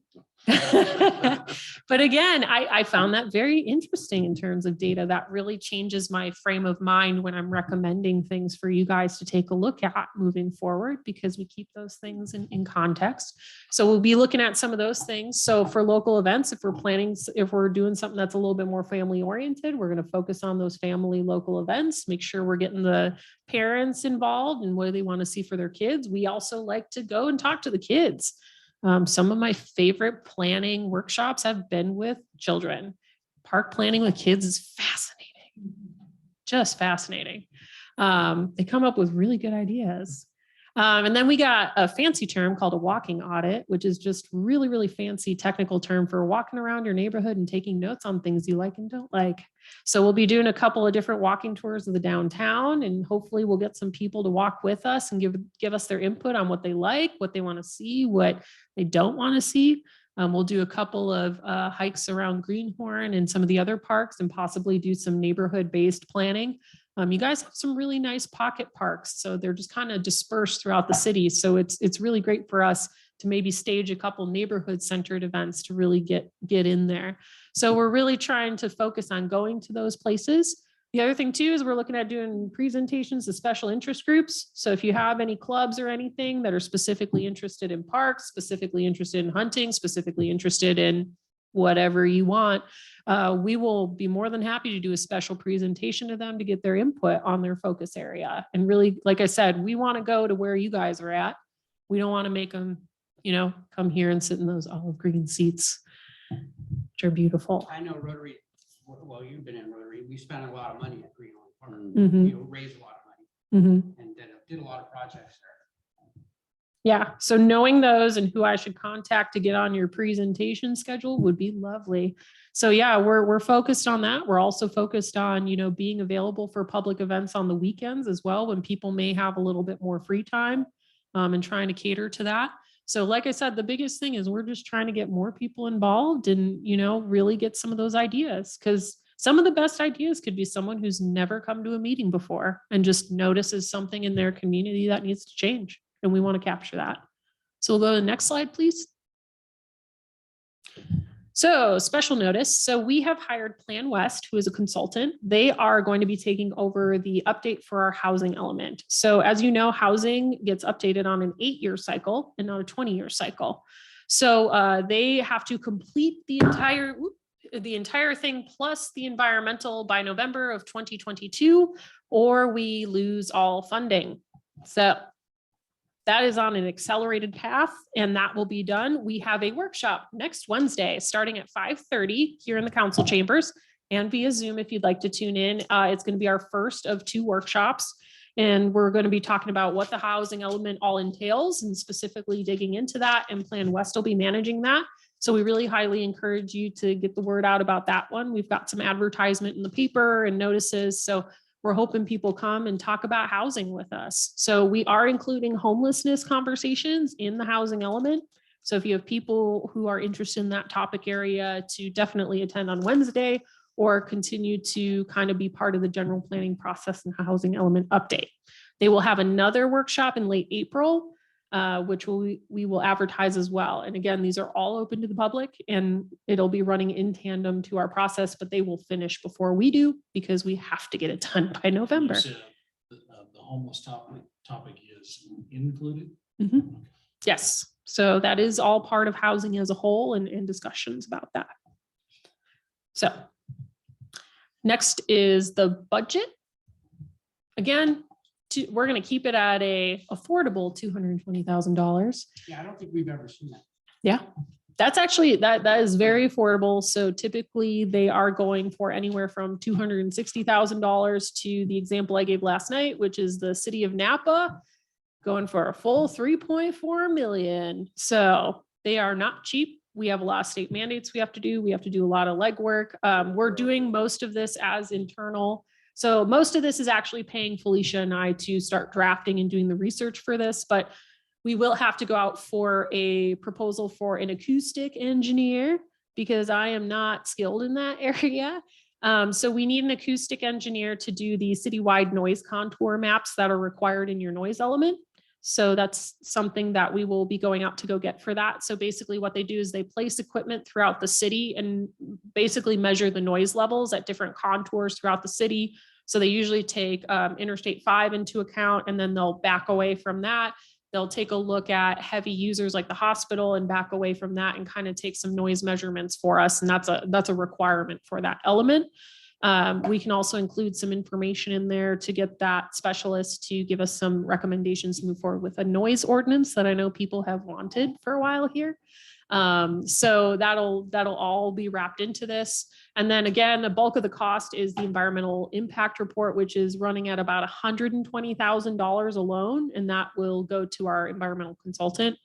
A: But again, I found that very interesting in terms of data. That really changes my frame of mind when I'm recommending things for you guys to take a look at moving forward, because we keep those things in context. So we'll be looking at some of those things. So for local events, if we're doing something that's a little bit more family oriented, we're going to focus on those family local events, make sure we're getting the parents involved and what do they want to see for their kids. We also like to go and talk to the kids. Some of my favorite planning workshops have been with children. Park planning with kids is fascinating, just fascinating. They come up with really good ideas. And then we got a fancy term called a walking audit, which is just really, really fancy technical term for walking around your neighborhood and taking notes on things you like and don't like. So we'll be doing a couple of different walking tours of the downtown, and hopefully we'll get some people to walk with us and give us their input on what they like, what they want to see, what they don't want to see. We'll do a couple of hikes around Greenhorn and some of the other parks and possibly do some neighborhood-based planning. You guys have some really nice pocket parks, so they're just kind of dispersed throughout the city. So it's really great for us to maybe stage a couple neighborhood-centered events to really get in there. So we're really trying to focus on going to those places. The other thing too is we're looking at doing presentations to special interest groups. So if you have any clubs or anything that are specifically interested in parks, specifically interested in hunting, specifically interested in whatever you want, we will be more than happy to do a special presentation to them to get their input on their focus area. And really, like I said, we want to go to where you guys are at. We don't want to make them, come here and sit in those olive green seats, which are beautiful.
B: I know Rotary, well, you've been in Rotary, we spent a lot of money at Greenhorn Park.
A: Mhm.
B: Raised a lot of money
A: Mhm.
B: and did a lot of projects there.
A: Yeah, so knowing those and who I should contact to get on your presentation schedule would be lovely. So yeah, we're focused on that. We're also focused on, being available for public events on the weekends as well, when people may have a little bit more free time, and trying to cater to that. So like I said, the biggest thing is we're just trying to get more people involved and, really get some of those ideas, because some of the best ideas could be someone who's never come to a meeting before and just notices something in their community that needs to change. And we want to capture that. So we'll go to the next slide, please. So special notice. So we have hired Plan West, who is a consultant. They are going to be taking over the update for our housing element. So as you know, housing gets updated on an 8-year cycle and not a 20-year cycle. So they have to complete the entire thing plus the environmental by November of 2022, or we lose all funding. So that is on an accelerated path, and that will be done. We have a workshop next Wednesday, starting at 5:30 here in the council chambers and via Zoom if you'd like to tune in. It's going to be our first of 2 workshops, and we're going to be talking about what the housing element all entails and specifically digging into that, and Plan West will be managing that. So we really highly encourage you to get the word out about that one. We've got some advertisement in the paper and notices. So we're hoping people come and talk about housing with us. So we are including homelessness conversations in the housing element. So if you have people who are interested in that topic area, to definitely attend on Wednesday or continue to kind of be part of the general planning process and housing element update. They will have another workshop in late April, which we will advertise as well. And again, these are all open to the public, and it'll be running in tandem to our process, but they will finish before we do because we have to get it done by November.
F: You said The homeless topic is included?
A: Mhm. Yes, so that is all part of housing as a whole and discussions about that. So next is the budget. Again, we're going to keep it at a affordable $220,000.
B: Yeah, I don't think we've ever seen that.
A: Yeah, that's actually, that is very affordable. So typically they are going for anywhere from $260,000 to the example I gave last night, which is the city of Napa, going for a full 3.4 million. So they are not cheap. We have a lot of state mandates we have to do. We have to do a lot of legwork. We're doing most of this as internal. So most of this is actually paying Felicia and I to start drafting and doing the research for this, but we will have to go out for a proposal for an acoustic engineer because I am not skilled in that area. So we need an acoustic engineer to do the citywide noise contour maps that are required in your noise element. So that's something that we will be going out to go get for that. So basically what they do is they place equipment throughout the city and basically measure the noise levels at different contours throughout the city. So they usually take Interstate 5 into account, and then they'll back away from that. They'll take a look at heavy users like the hospital and back away from that and kind of take some noise measurements for us. And that's a requirement for that element. We can also include some information in there to get that specialist to give us some recommendations to move forward with a noise ordinance that I know people have wanted for a while here. So that'll all be wrapped into this. And then again, the bulk of the cost is the environmental impact report, which is running at about $120,000 alone, and that will go to our environmental consultant.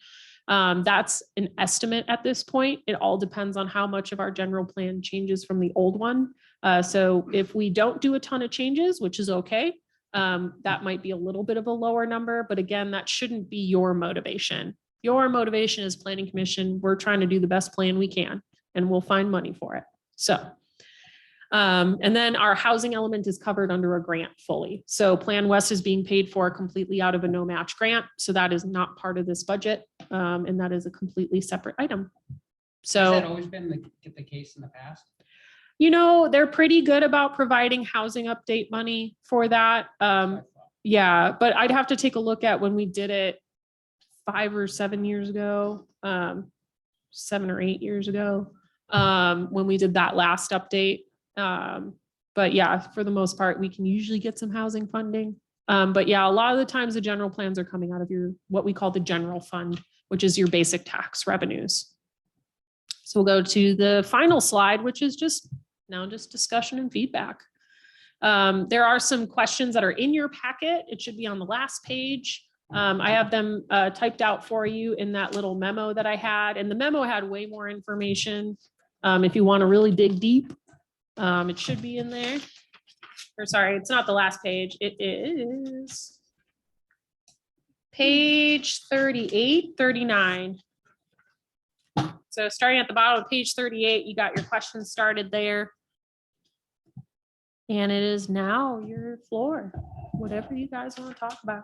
A: That's an estimate at this point. It all depends on how much of our general plan changes from the old one. So if we don't do a ton of changes, which is okay, that might be a little bit of a lower number, but again, that shouldn't be your motivation. Your motivation is planning commission. We're trying to do the best plan we can, and we'll find money for it. So, and then our housing element is covered under a grant fully. So Plan West is being paid for completely out of a no match grant. So that is not part of this budget. And that is a completely separate item.
B: Has that
A: So,
B: always been the case in the past?
A: you know, they're pretty good about providing housing update money for that. Yeah, but I'd have to take a look at when we did it 5 or 7 years ago, 7 or 8 years ago, when we did that last update. But yeah, for the most part, we can usually get some housing funding. But yeah, a lot of the times the general plans are coming out of your, what we call the general fund, which is your basic tax revenues. So we'll go to the final slide, which is just discussion and feedback. There are some questions that are in your packet. It should be on the last page. I have them typed out for you in that little memo that I had, and the memo had way more information. If you want to really dig deep, it should be in there. Or sorry, it's not the last page. It is page 38, 39. So starting at the bottom of page 38, you got your questions started there. And it is now your floor, whatever you guys want to talk about.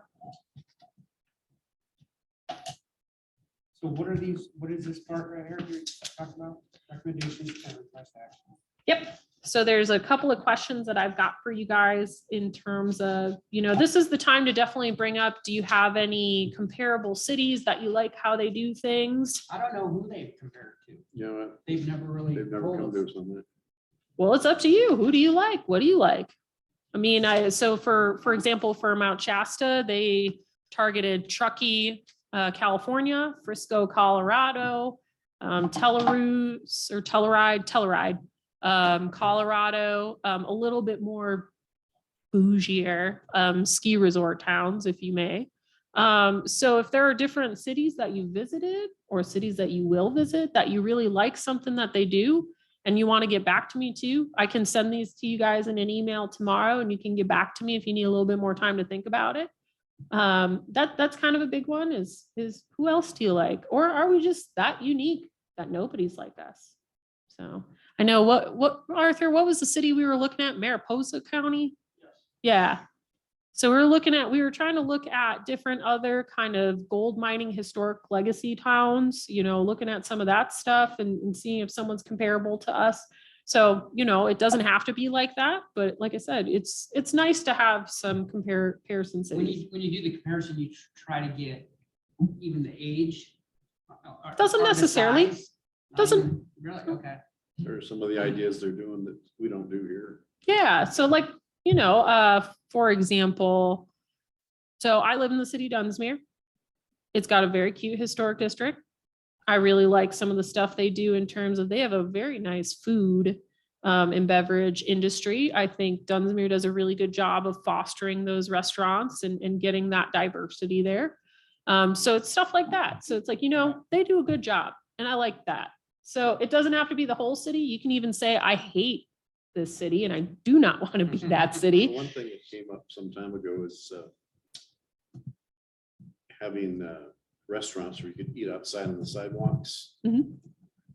B: So what is this part right here you're talking about? Recommendations and request action.
A: Yep. So there's a couple of questions that I've got for you guys in terms of, this is the time to definitely bring up, do you have any comparable cities that you like how they do things?
B: I don't know who they've compared to.
C: You know what?
B: They've never really
C: They've never
B: told
C: come
B: us.
C: to us on that.
A: Well, it's up to you. Who do you like? What do you like? I mean, so for example, for Mount Shasta, they targeted Truckee, California, Frisco, Colorado, Telluride, Colorado, a little bit more bougier, ski resort towns, if you may. So if there are different cities that you visited or cities that you will visit that you really like something that they do, and you want to get back to me too, I can send these to you guys in an email tomorrow and you can get back to me if you need a little bit more time to think about it. That's kind of a big one is who else do you like? Or are we just that unique that nobody's like us? So I know what Arthur, what was the city we were looking at? Mariposa County? Yeah. So we were trying to look at different other kind of gold mining historic legacy towns, looking at some of that stuff and seeing if someone's comparable to us. So, it doesn't have to be like that, but like I said, it's nice to have some comparison cities.
B: When you do the comparison, you try to get even the age.
A: Doesn't
B: or the
A: necessarily.
B: size.
A: Doesn't.
B: Really? Okay.
C: There are some of the ideas they're doing that we don't do here.
A: Yeah. So like, for example, so I live in the city of Dunsmuir. It's got a very cute historic district. I really like some of the stuff they do in terms of they have a very nice food and beverage industry. I think Dunsmuir does a really good job of fostering those restaurants and getting that diversity there. So it's stuff like that. So it's like, they do a good job and I like that. So it doesn't have to be the whole city. You can even say, I hate this city and I do not want to be that city.
C: One thing that came up some time ago is having restaurants where you could eat outside on the sidewalks.
A: Mhm.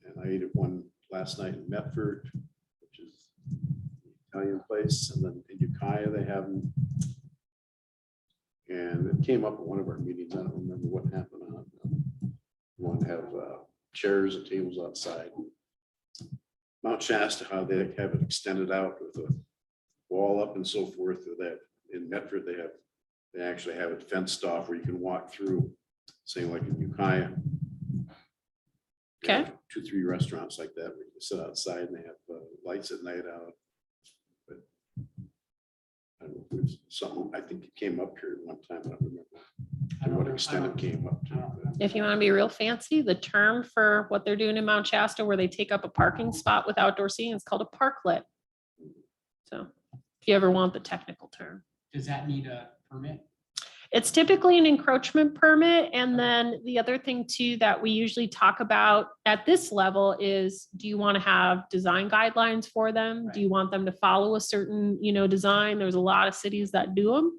C: And I ate at one last night in Medford, which is an Italian place, and then in Ukiah they have them. And it came up at one of our meetings. I don't remember what happened on it. We want to have chairs and tables outside. Mount Shasta, how they have it extended out with a wall up and so forth. That in Medford they actually have it fenced off where you can walk through. Same like in Ukiah. They have 2-3 restaurants like that where you can sit outside and they have lights at night out. But I don't know if there's something, I think it came up here one time, I don't remember to what extent it came up to.
A: If you want to be real fancy, the term for what they're doing in Mount Shasta, where they take up a parking spot with outdoor seating, is called a parklet. So if you ever want the technical term.
B: Does that need a permit?
A: It's typically an encroachment permit. And then the other thing too, that we usually talk about at this level is, do you want to have design guidelines for them? Do you want them to follow a certain, design? There's a lot of cities that do them.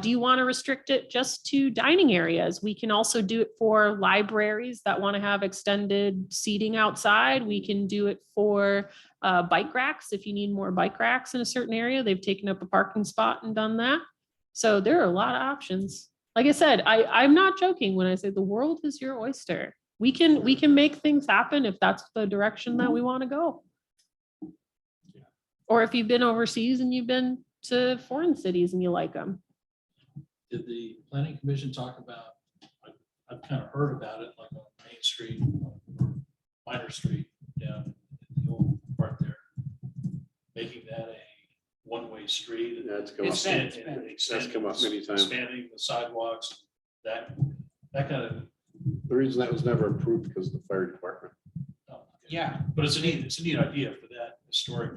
A: Do you want to restrict it just to dining areas? We can also do it for libraries that want to have extended seating outside. We can do it for bike racks. If you need more bike racks in a certain area, they've taken up a parking spot and done that. So there are a lot of options. Like I said, I'm not joking when I say the world is your oyster. We can make things happen if that's the direction that we want to go. Or if you've been overseas and you've been to foreign cities and you like them.
F: Did the planning commission talk about, I've kind of heard about it, like on Main Street, or Minor Street, down in the old part there, making that a one-way street.
C: Yeah, it's come
B: It's
C: up.
B: been-
C: That's come up many times.
F: Expanding the sidewalks, that kind of.
C: The reason that was never approved because of the fire department.
B: Yeah.
F: But it's a neat idea for that historic.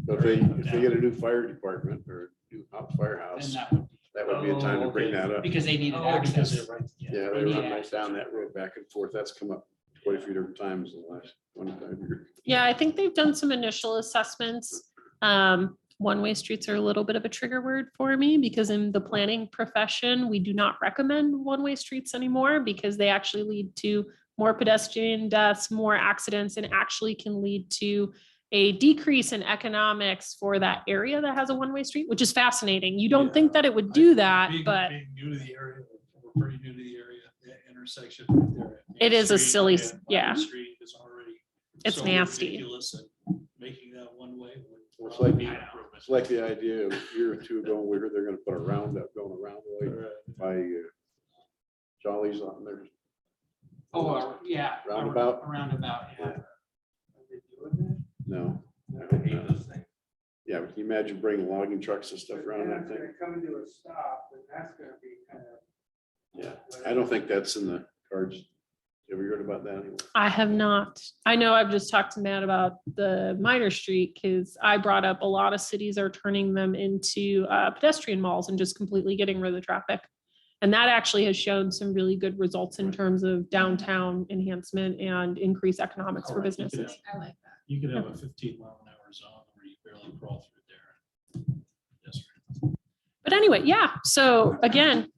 C: But if they get a new fire department or a new firehouse,
B: And
C: that would be a time to bring that up.
B: because they needed
F: Oh, because
B: access.
F: they're right.
C: Yeah,
B: they
C: they
B: need
C: run right
B: access.
C: down that road back and forth. That's come up quite a few different times in the last 25 years.
A: Yeah, I think they've done some initial assessments. One-way streets are a little bit of a trigger word for me because in the planning profession, we do not recommend one-way streets anymore because they actually lead to more pedestrian deaths, more accidents, and actually can lead to a decrease in economics for that area that has a one-way street, which is fascinating. You don't think that it would do that,
F: Being
A: but
F: new to the area, we're pretty new to the area, the intersection right there. at Main
A: It is a
F: Street
A: silly,
F: and Vine
A: yeah.
F: Street is already
A: It's
F: so
A: nasty.
F: ridiculous, and making that one way would
C: It's
F: probably
C: like-
F: be an improvement.
C: It's like the idea of a year or two ago, we heard they're gonna put a roundup going around the way by Jolly's on there.
B: Oh, yeah.
C: Roundabout?
B: A roundabout, yeah.
C: No. Yeah, but can you imagine bringing logging trucks and stuff around that thing?
H: Coming to a stop, and that's gonna be kind of.
C: Yeah, I don't think that's in the cards. Have you heard about that anyway?
A: I have not. I know I've just talked to Matt about the Minor Street because I brought up a lot of cities are turning them into pedestrian malls and just completely getting rid of the traffic. And that actually has shown some really good results in terms of downtown enhancement and increased economics for
F: Correct. You could
A: businesses.
G: I like that.
F: You could have a 15-mile-an-hour zone where you barely crawl through there. Yes, sir.
A: But anyway, yeah. So again,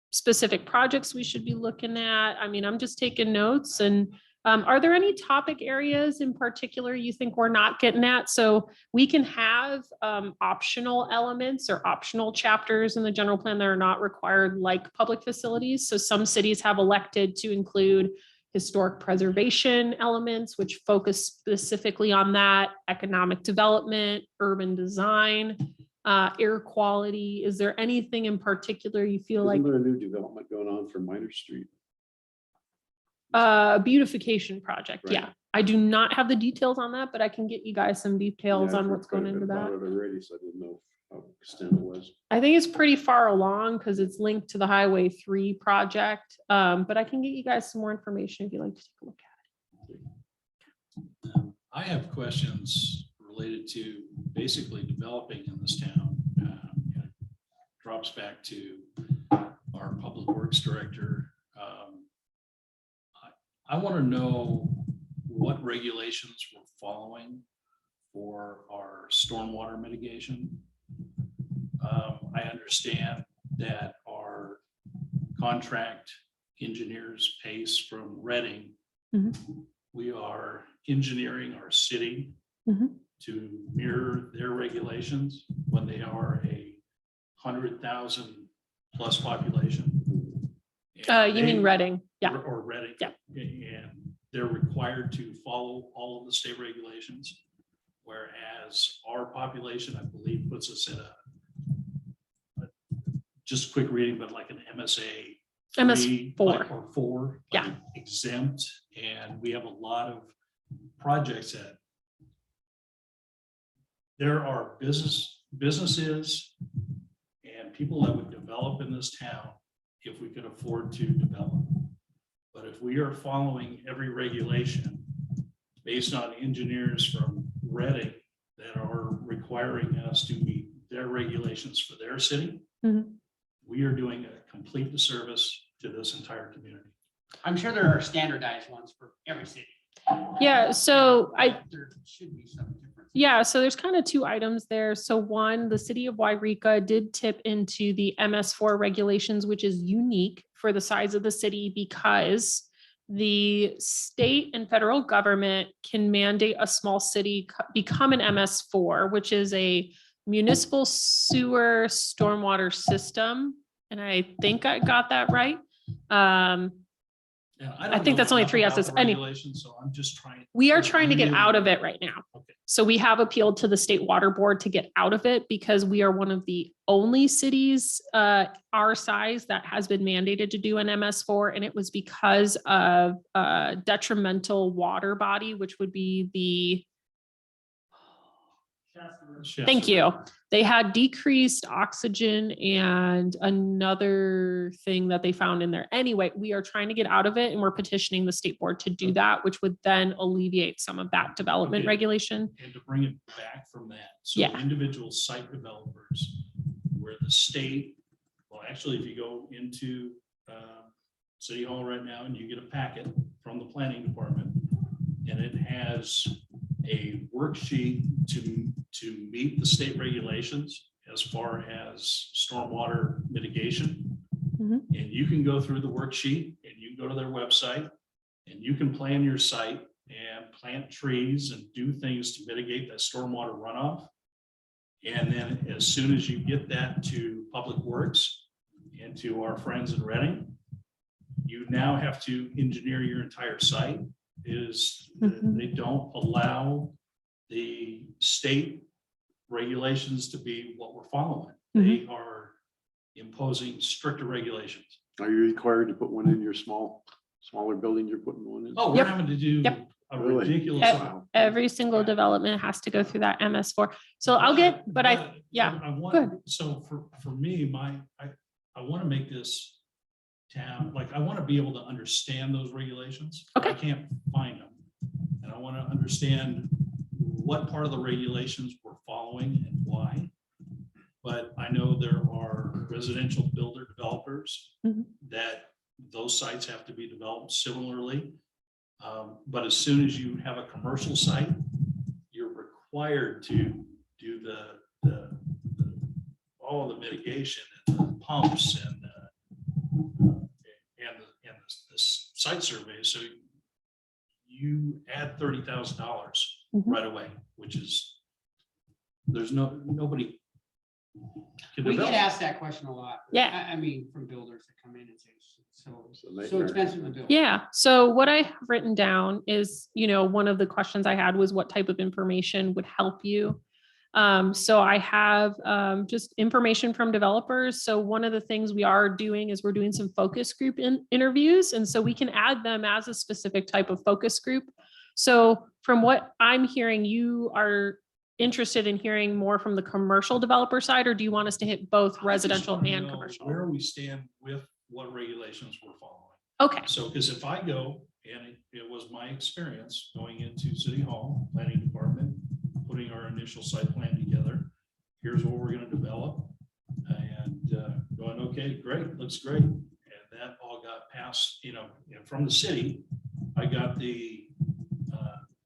A: specific projects we should be looking at. I mean, I'm just taking notes and are there any topic areas in particular you think we're not getting at? So we can have optional elements or optional chapters in the general plan that are not required, like public facilities. So some cities have elected to include historic preservation elements, which focus specifically on that, economic development, urban design, air quality. Is there anything in particular you feel like
C: Isn't there a new development going on for Minor Street?
A: beautification project?
C: Right.
A: Yeah. I do not have the details on that, but I can get you guys some details
C: Yeah, I've
A: on
C: heard
A: what's going
C: quite a bit
A: into
C: about
A: that.
C: it already, so I didn't know how extent it was.
A: I think it's pretty far along because it's linked to the Highway 3 project. But I can get you guys some more information if you'd like to take a look at
F: I have questions related to basically developing in this town. It drops back to our Public Works Director. I want to know what regulations we're following for our stormwater mitigation. I understand that our contract engineers Pace from Reading,
A: Mhm.
F: we are engineering our city
A: Mhm.
F: to mirror their regulations when they are a 100,000 plus population.
A: it. You mean Reading? Yeah.
F: Or Reading.
A: Yeah.
F: And they're required to follow all of the state regulations. Whereas our population, I believe, puts us in just quick reading, but like an MSA.
A: MS4.
F: 3, like, or 4. like
A: Yeah.
F: Exempt, and we have a lot of projects that there are businesses and people that would develop in this town if we could afford to develop. But if we are following every regulation based on engineers from Reading that are requiring us to meet their regulations for their city,
A: Mhm.
F: we are doing a complete disservice to this entire community.
B: I'm sure there are standardized ones for every city.
A: Yeah. So
B: There should be some difference.
A: yeah, so there's kind of two items there. So one, the city of Yreka did tip into the MS4 regulations, which is unique for the size of the city because the state and federal government can mandate a small city become an MS4, which is a municipal sewer stormwater system. And I think I got that right.
F: And
A: I
F: don't
A: think
F: know
A: that's only
F: enough
A: 3
F: about
A: S's.
F: the
A: Any-
F: regulations, so I'm just trying.
A: We are trying to get
F: really-
A: out of it right now.
F: Okay.
A: So we have appealed to the state water board to get out of it because we are one of the only cities our size that has been mandated to do an MS4. And it was because of detrimental water body, which would be the, thank you. They had decreased oxygen and another thing that they found in there. Anyway, we are trying to get out of it and we're petitioning the state board to do that, which would then alleviate some of that development
F: Okay.
A: regulation.
F: And to bring it back from that, so
A: Yeah.
F: individual site developers, where the state, well, actually, if you go into City Hall right now and you get a packet from the planning department, and it has a worksheet to meet the state regulations as far as stormwater mitigation.
A: Mhm.
F: And you can go through the worksheet and you can go to their website and you can plan your site and plant trees and do things to mitigate that stormwater runoff. And then as soon as you get that to Public Works and to our friends in Reading, you now have to engineer your entire site, is that
A: Mhm.
F: they don't allow the state regulations to be what we're following. They are imposing stricter regulations.
C: Are you required to put one in your smaller building you're putting one in?
F: Oh, we're
A: Yep.
F: having to do
A: Yep.
F: a
C: Really?
F: ridiculous
A: Yep.
F: amount.
A: Every single
F: Yeah.
A: development has to go through that MS4. So I'll get, but yeah,
F: I want,
A: good.
F: so for me, I want to make this town, like, I want to be able to understand those regulations. but I
A: Okay.
F: can't find them. And I want to understand what part of the regulations we're following and why. But I know there are residential builder developers
A: Mhm.
F: that those sites have to be developed similarly. But as soon as you have a commercial site, you're required to do all the mitigation and the pumps and the site survey. So you add $30,000
A: Mhm.
F: right away, which is, there's nobody can
B: We get
F: develop.
B: asked that question a lot.
A: Yeah.
B: I mean, from builders that come in and say, so
C: It's a nightmare.
B: expensive to build.
A: Yeah, so what I have written down is, one of the questions I had was what type of information would help you? So I have just information from developers. So one of the things we are doing is we're doing some focus group interviews. And so we can add them as a specific type of focus group. So from what I'm hearing, you are interested in hearing more from the commercial developer side, or do you want us to hit both
F: I just
A: residential
F: wanna
A: and
F: know
A: commercial?
F: Where we stand with what regulations we're following.
A: Okay,
F: So, because if I go, and it was my experience going into City Hall, Planning Department, putting our initial site plan together, here's what we're gonna develop, and going, okay, great, looks great. And that all got passed, and from the city, I got the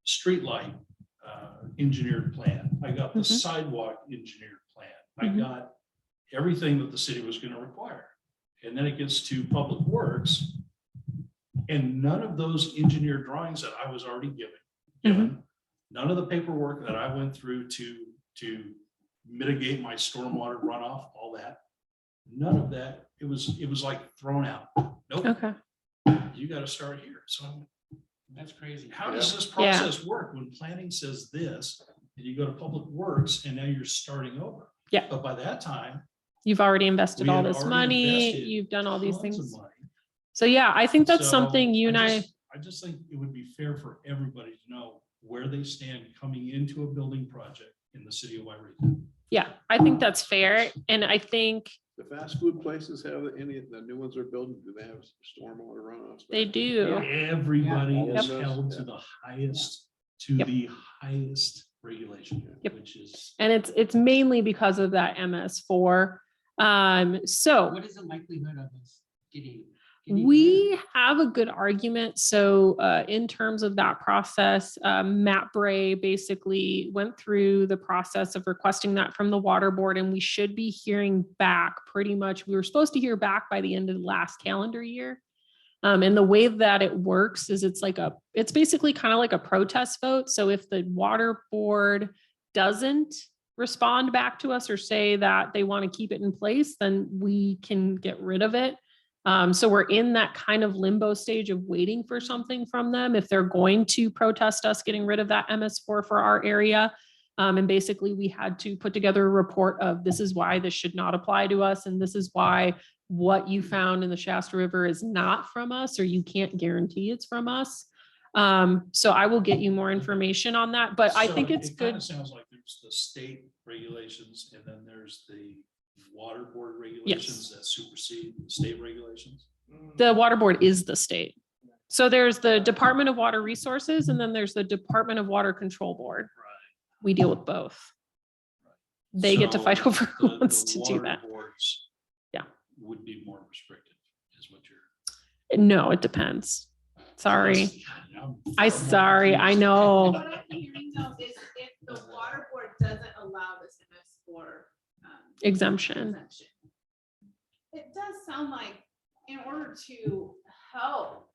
F: streetlight engineered plan. I got the
A: Mhm.
F: sidewalk engineered plan. I
A: Mhm.
F: got everything that the city was gonna require. And then it gets to Public Works. And none of those engineered drawings that I was already given, none of the paperwork that I went through to mitigate my stormwater runoff, all that, none of that, it was like thrown out. Nope,
A: okay.
F: you gotta start here. So
B: That's crazy.
F: how does this
A: Yeah.
F: process work when planning says this, and you go to Public Works and now you're starting over?
A: Yeah.
F: But by that time,
A: You've already invested
F: we
A: all
F: had
A: this
F: already
A: money,
F: invested
A: you've done all these
F: tons of
A: things.
F: money.
A: So yeah, I think that's
F: So
A: something you and I,
F: I just think it would be fair for everybody to know where they stand coming into a building project in the city of Yreka.
A: yeah, I think that's fair. And I think
C: The fast food places have any, the new ones they're building, do they have stormwater runoffs?
A: they do.
F: Everybody
C: Yeah.
F: is
C: Yep.
F: held to the highest,
A: Yep.
F: regulation,
A: Yep.
F: which is.
A: And it's mainly because of that MS4. So
B: What is the likelihood of us getting?
A: we have a good argument. So in terms of that process, Matt Bray basically went through the process of requesting that from the water board, and we should be hearing back pretty much. We were supposed to hear back by the end of the last calendar year. And the way that it works is it's basically kind of like a protest vote. So if the water board doesn't respond back to us or say that they want to keep it in place, then we can get rid of it. So we're in that kind of limbo stage of waiting for something from them if they're going to protest us getting rid of that MS4 for our area. And basically we had to put together a report of this is why this should not apply to us. And this is why what you found in the Shasta River is not from us, or you can't guarantee it's from us. So I will get you more information on that, but I
F: So
A: think it's
F: it kind
A: good.
F: of sounds like there's the state regulations and then there's the water board regulations that supersede the state regulations.
A: The water board is the state. So there's the Department of Water Resources, and then there's the Department of Water Control Board. We deal with both. They get to fight
F: So
A: over who
F: the
A: wants to do
F: water
A: that.
F: boards
A: Yeah.
F: Would be more restrictive, is what you're.
A: No, it depends. Sorry.
F: I'm
A: Sorry, I
F: confused.
A: know.
G: What I'm hearing though is if the water board doesn't allow this MS4
A: Exemption.
G: exemption, it does sound like in order to help,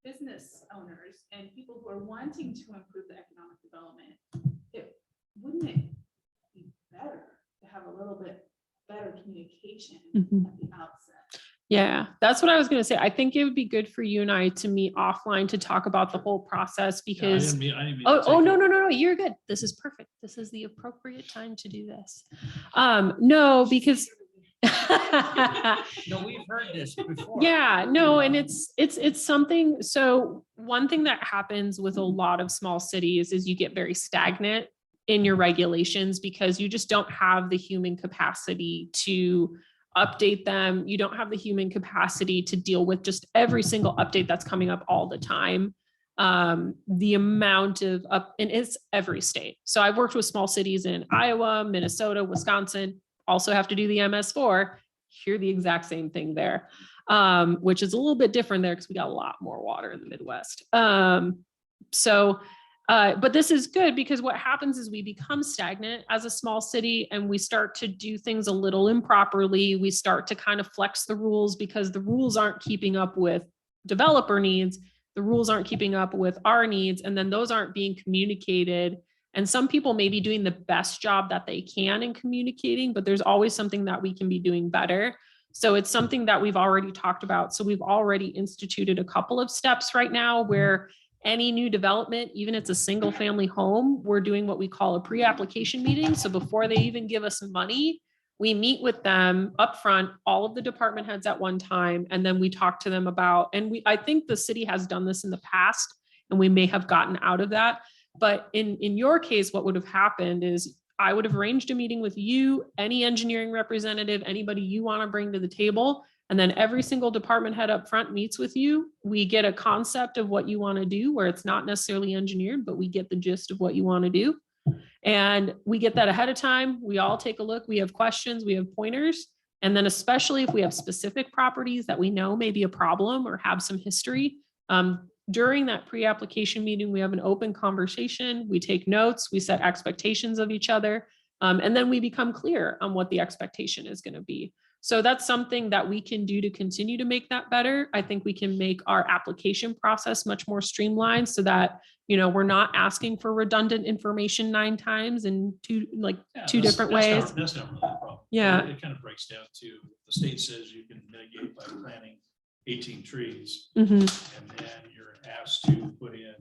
G: business owners and people who are wanting to improve the economic development, wouldn't it be better to have a little bit better communication
A: Mhm.
G: at the outset?
A: Yeah, that's what I was gonna say. I think it would be good for you and I to meet offline to talk about the whole process
F: Yeah,
A: because.
F: I didn't mean to
A: Oh,
F: take
A: no,
F: over.
A: no, you're good. This is perfect. This is the appropriate time to do this. No, because.
B: No, we've heard this before.
A: Yeah, no, and it's something, so one thing that happens with a lot of small cities is you get very stagnant in your regulations because you just don't have the human capacity to update them. You don't have the human capacity to deal with just every single update that's coming up all the time. The amount of and it's every state. So I've worked with small cities in Iowa, Minnesota, Wisconsin, also have to do the MS4. Hear the exact same thing there, which is a little bit different there because we got a lot more water in the Midwest. But this is good because what happens is we become stagnant as a small city and we start to do things a little improperly. We start to kind of flex the rules because the rules aren't keeping up with developer needs. The rules aren't keeping up with our needs, and then those aren't being communicated. And some people may be doing the best job that they can in communicating, but there's always something that we can be doing better. So it's something that we've already talked about. So we've already instituted a couple of steps right now where any new development, even if it's a single family home, we're doing what we call a pre-application meeting. So before they even give us money, we meet with them upfront, all of the department heads at one time, and then we talk to them about, and I think the city has done this in the past, and we may have gotten out of that. But in your case, what would have happened is I would have arranged a meeting with you, any engineering representative, anybody you want to bring to the table. And then every single department head up front meets with you. We get a concept of what you want to do, where it's not necessarily engineered, but we get the gist of what you want to do. And we get that ahead of time. We all take a look. We have questions, we have pointers. And then especially if we have specific properties that we know may be a problem or have some history, during that pre-application meeting, we have an open conversation, we take notes, we set expectations of each other, and then we become clear on what the expectation is going to be. So that's something that we can do to continue to make that better. I think we can make our application process much more streamlined so that, we're not asking for redundant information 9 times in two different ways.
F: That's not really a problem.
A: Yeah.
F: It kind of breaks down to, the state says you can mitigate by planting 18 trees.
A: Mhm.
F: And then you're asked to put in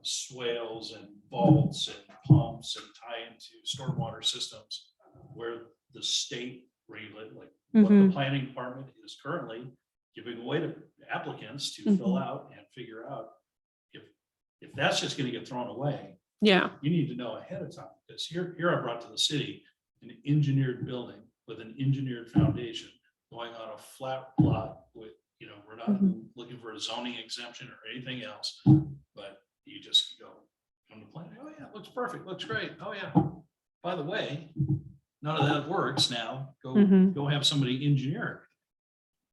F: swales and vaults and pumps and tie into stormwater systems where the state regulate, like what the
A: Mhm.
F: planning department is currently giving away to applicants to fill
A: Mhm.
F: out and figure out if that's just going to get thrown away.
A: Yeah.
F: You need to know ahead of time, because here I brought to the city an engineered building with an engineered foundation going on a flat plot with, we're not
A: Mhm.
F: looking for a zoning exemption or anything else, but you just come to plan. Oh yeah, looks perfect, looks great. Oh yeah. By the way, none of that works now.
A: Mhm.
F: Go have somebody engineer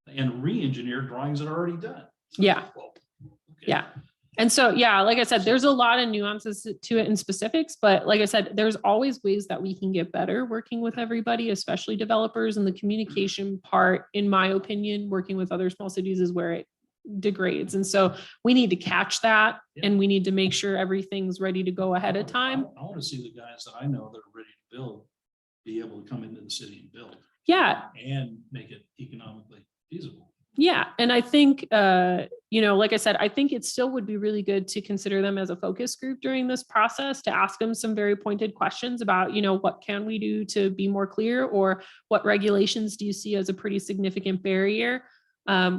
F: it and re-engineer drawings that are already done.
A: Yeah.
F: Well, okay.
A: Yeah. And so, yeah, like I said, there's a lot of nuances to it in specifics, but like I said, there's always ways that we can get better working with everybody, especially developers, and the communication part, in my opinion, working with other small cities is where it degrades. And so we need to catch that, and we need to make sure everything's ready to go ahead of time.
F: I want to see the guys that I know that are ready to build, be able to come into the city and build.
A: Yeah.
F: And make it economically feasible.
A: Yeah. And I think, like I said, I think it still would be really good to consider them as a focus group during this process, to ask them some very pointed questions about, what can we do to be more clear, or what regulations do you see as a pretty significant barrier?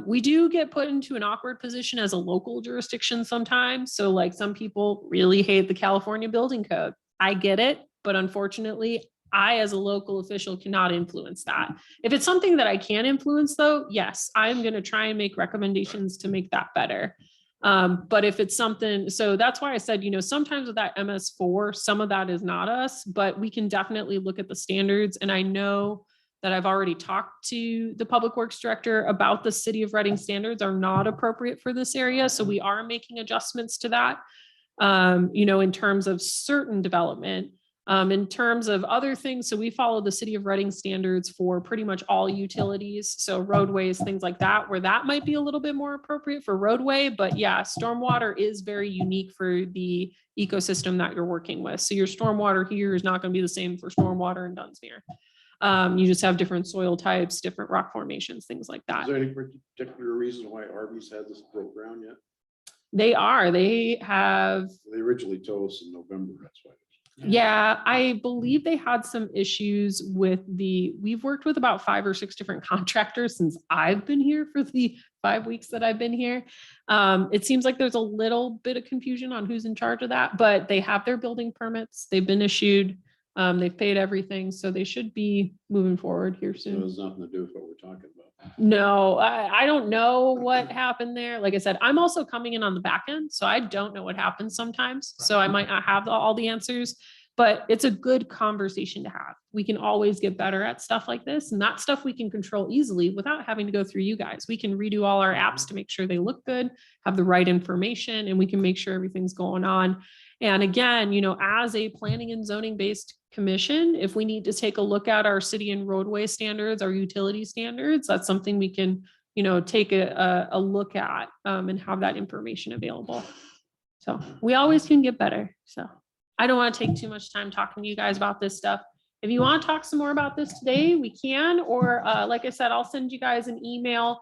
A: We do get put into an awkward position as a local jurisdiction sometimes. So like some people really hate the California building code. I get it, but unfortunately, I, as a local official, cannot influence that. If it's something that I can influence, though, yes, I'm going to try and make recommendations to make that better. But if it's something, so that's why I said, sometimes with that MS4, some of that is not us, but we can definitely look at the standards. And I know that I've already talked to the public works director about the city of Reading standards are not appropriate for this area. So we are making adjustments to that, in terms of certain development. In terms of other things, so we follow the city of Reading standards for pretty much all utilities. So roadways, things like that, where that might be a little bit more appropriate for roadway. But yeah, stormwater is very unique for the ecosystem that you're working with. So your stormwater here is not going to be the same for stormwater in Dunsmuir. You just have different soil types, different rock formations, things like that.
C: Is there any particular reason why Arby's had this broke ground yet?
A: They have,
C: They originally told us in November, that's why.
A: yeah, I believe they had some issues with we've worked with about 5 or 6 different contractors since I've been here for the 5 weeks that I've been here. It seems like there's a little bit of confusion on who's in charge of that, but they have their building permits. They've been issued. They've paid everything, so they should be moving forward here
C: So it
A: soon.
C: has nothing to do with what we're talking about.
A: No, I don't know what happened there. Like I said, I'm also coming in on the back end, so I don't know what happens sometimes. So I might not have all the answers, but it's a good conversation to have. We can always get better at stuff like this, and that stuff we can control easily without having to go through you guys. We can redo all our apps to make sure they look good, have the right information, and we can make sure everything's going on. And again, as a planning and zoning based commission, if we need to take a look at our city and roadway standards, our utility standards, that's something we can, take a look at and have that information available. So we always can get better. So I don't want to take too much time talking to you guys about this stuff. If you want to talk some more about this today, we can, or like I said, I'll send you guys an email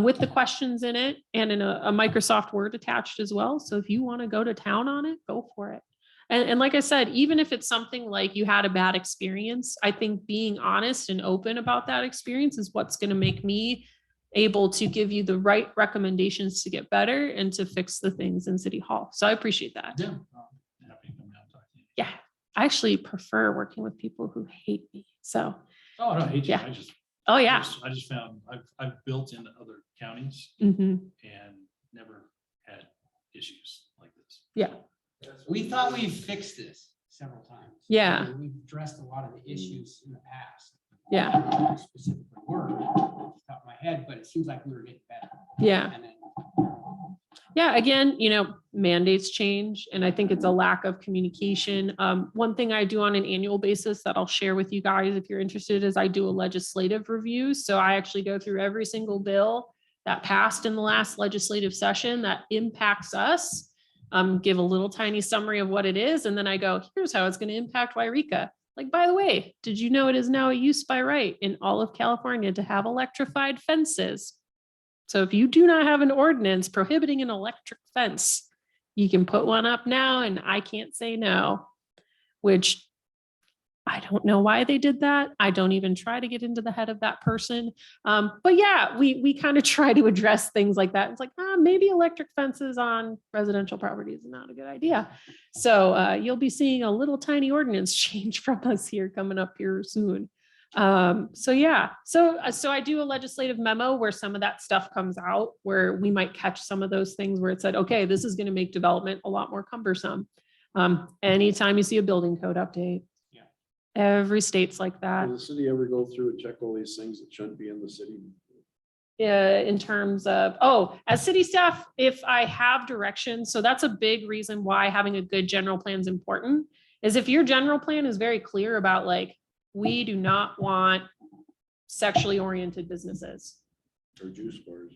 A: with the questions in it and in a Microsoft Word attached as well. So if you want to go to town on it, go for it. And like I said, even if it's something like you had a bad experience, I think being honest and open about that experience is what's going to make me able to give you the right recommendations to get better and to fix the things in City Hall. So I appreciate that.
F: Yeah. Happy to come down and talk to you.
A: Yeah, I actually prefer working with people who hate me. So,
F: Oh, no, I hate you.
A: Yeah. oh yeah.
F: I just found I've built in other counties
A: Mhm.
F: and never had issues like this.
A: Yeah.
B: We thought we fixed this several times.
A: Yeah.
B: We've addressed a lot of the issues in the past.
A: Yeah.
B: Specifically were, off the top of my head, but it seems like we were getting better.
A: Yeah.
B: And then
A: Yeah, again, mandates change, and I think it's a lack of communication. One thing I do on an annual basis that I'll share with you guys if you're interested is I do a legislative review. So I actually go through every single bill that passed in the last legislative session that impacts us, give a little tiny summary of what it is, and then I go, here's how it's going to impact Yreka. Like, by the way, did you know it is now a use by right in all of California to have electrified fences? So if you do not have an ordinance prohibiting an electric fence, you can put one up now and I can't say no, which I don't know why they did that. I don't even try to get into the head of that person. But yeah, we kind of try to address things like that. It's like, maybe electric fences on residential properties is not a good idea. So you'll be seeing a little tiny ordinance change from us here coming up here soon. So yeah, so I do a legislative memo where some of that stuff comes out, where we might catch some of those things where it said, okay, this is going to make development a lot more cumbersome. Anytime you see a building code update,
B: Yeah.
A: every state's like that.
C: Does the city ever go through and check all these things that shouldn't be in the city?
A: In terms of, as city staff, if I have direction, so that's a big reason why having a good general plan is important, is if your general plan is very clear about like, we do not want sexually oriented businesses.
C: Or juice bars?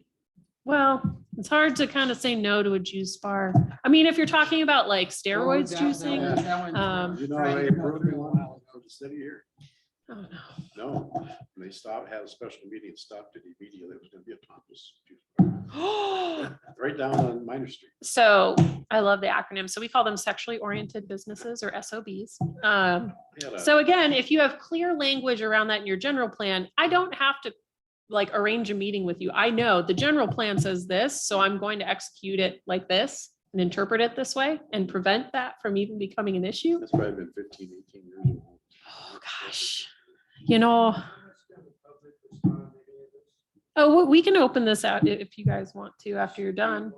A: Well, it's hard to kind of say no to a juice bar. I mean, if you're talking about like steroids juicing,
C: You know, they approved one for the city here?
A: oh, no.
C: No, and they stopped, had a special meeting and stopped it immediately. It was gonna be a topless juice bar. Right down on Minor Street.
A: So I love the acronym. So we call them sexually oriented businesses, or SOBs.
C: They had a-
A: So again, if you have clear language around that in your general plan, I don't have to like arrange a meeting with you. I know the general plan says this, so I'm going to execute it like this and interpret it this way and prevent that from even becoming an issue.
C: That's probably been 15, 18 years ago.
A: Oh, gosh, oh, we can open this out if you guys want to after you're done.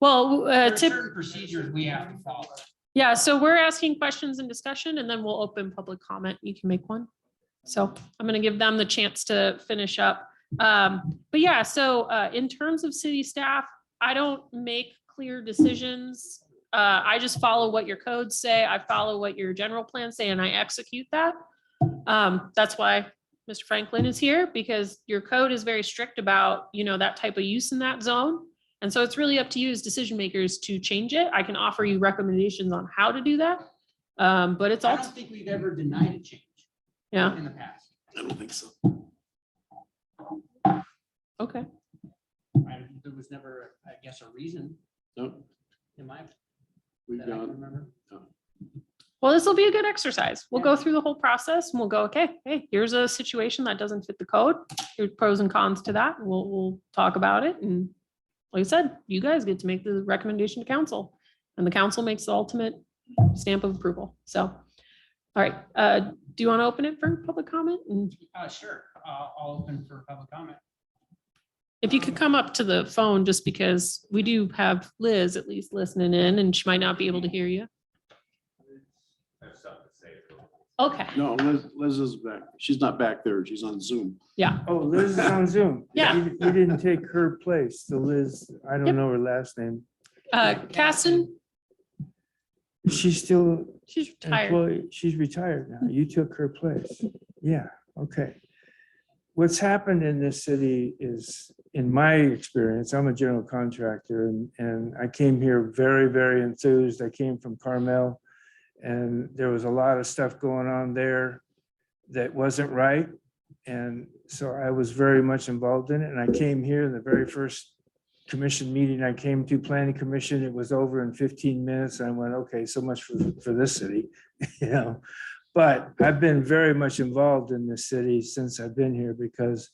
A: Well,
B: There are
A: tip.
B: certain procedures we have to follow.
A: Yeah, so we're asking questions and discussion, and then we'll open public comment. You can make one. So I'm going to give them the chance to finish up. But yeah, so in terms of city staff, I don't make clear decisions. I just follow what your codes say. I follow what your general plans say, and I execute that. That's why Mr. Franklin is here, because your code is very strict about, that type of use in that zone. And so it's really up to you as decision makers to change it. I can offer you recommendations on how to do that. But it's
B: I
A: all,
B: don't think we've ever denied a change.
A: Yeah,
B: in the past.
C: I don't think so.
A: okay.
B: There was never, I guess, a reason
C: No,
B: in my,
C: we've
B: that I can
C: gone,
B: remember.
A: Well, this will be a good exercise. We'll go through the whole process and we'll go, okay, hey, here's a situation that doesn't fit the code. Here's pros and cons to that. And we'll talk about it. And like I said, you guys get to make the recommendation to council and the council makes the ultimate stamp of approval. So, all right, do you want to open it for public comment? And
B: Sure, I'll open for public comment.
A: if you could come up to the phone, just because we do have Liz at least listening in and she might not be able to hear you. Okay,
C: no, Liz is back. She's not back there. She's on Zoom.
A: yeah,
H: Oh, Liz is on Zoom.
A: Yeah.
H: You didn't take her place. So Liz, I
A: Yep.
H: don't know her last name.
A: Casson,
H: She's still
A: she's retired.
H: employee. She's retired now. You took her place. Yeah, okay. What's happened in this city is, in my experience, I'm a general contractor and I came here very, very enthused. I came from Carmel and there was a lot of stuff going on there that wasn't right. And so I was very much involved in it. And I came here in the very first commission meeting I came to, planning commission, it was over in 15 minutes. I went, okay, so much for this city, you know. But I've been very much involved in this city since I've been here because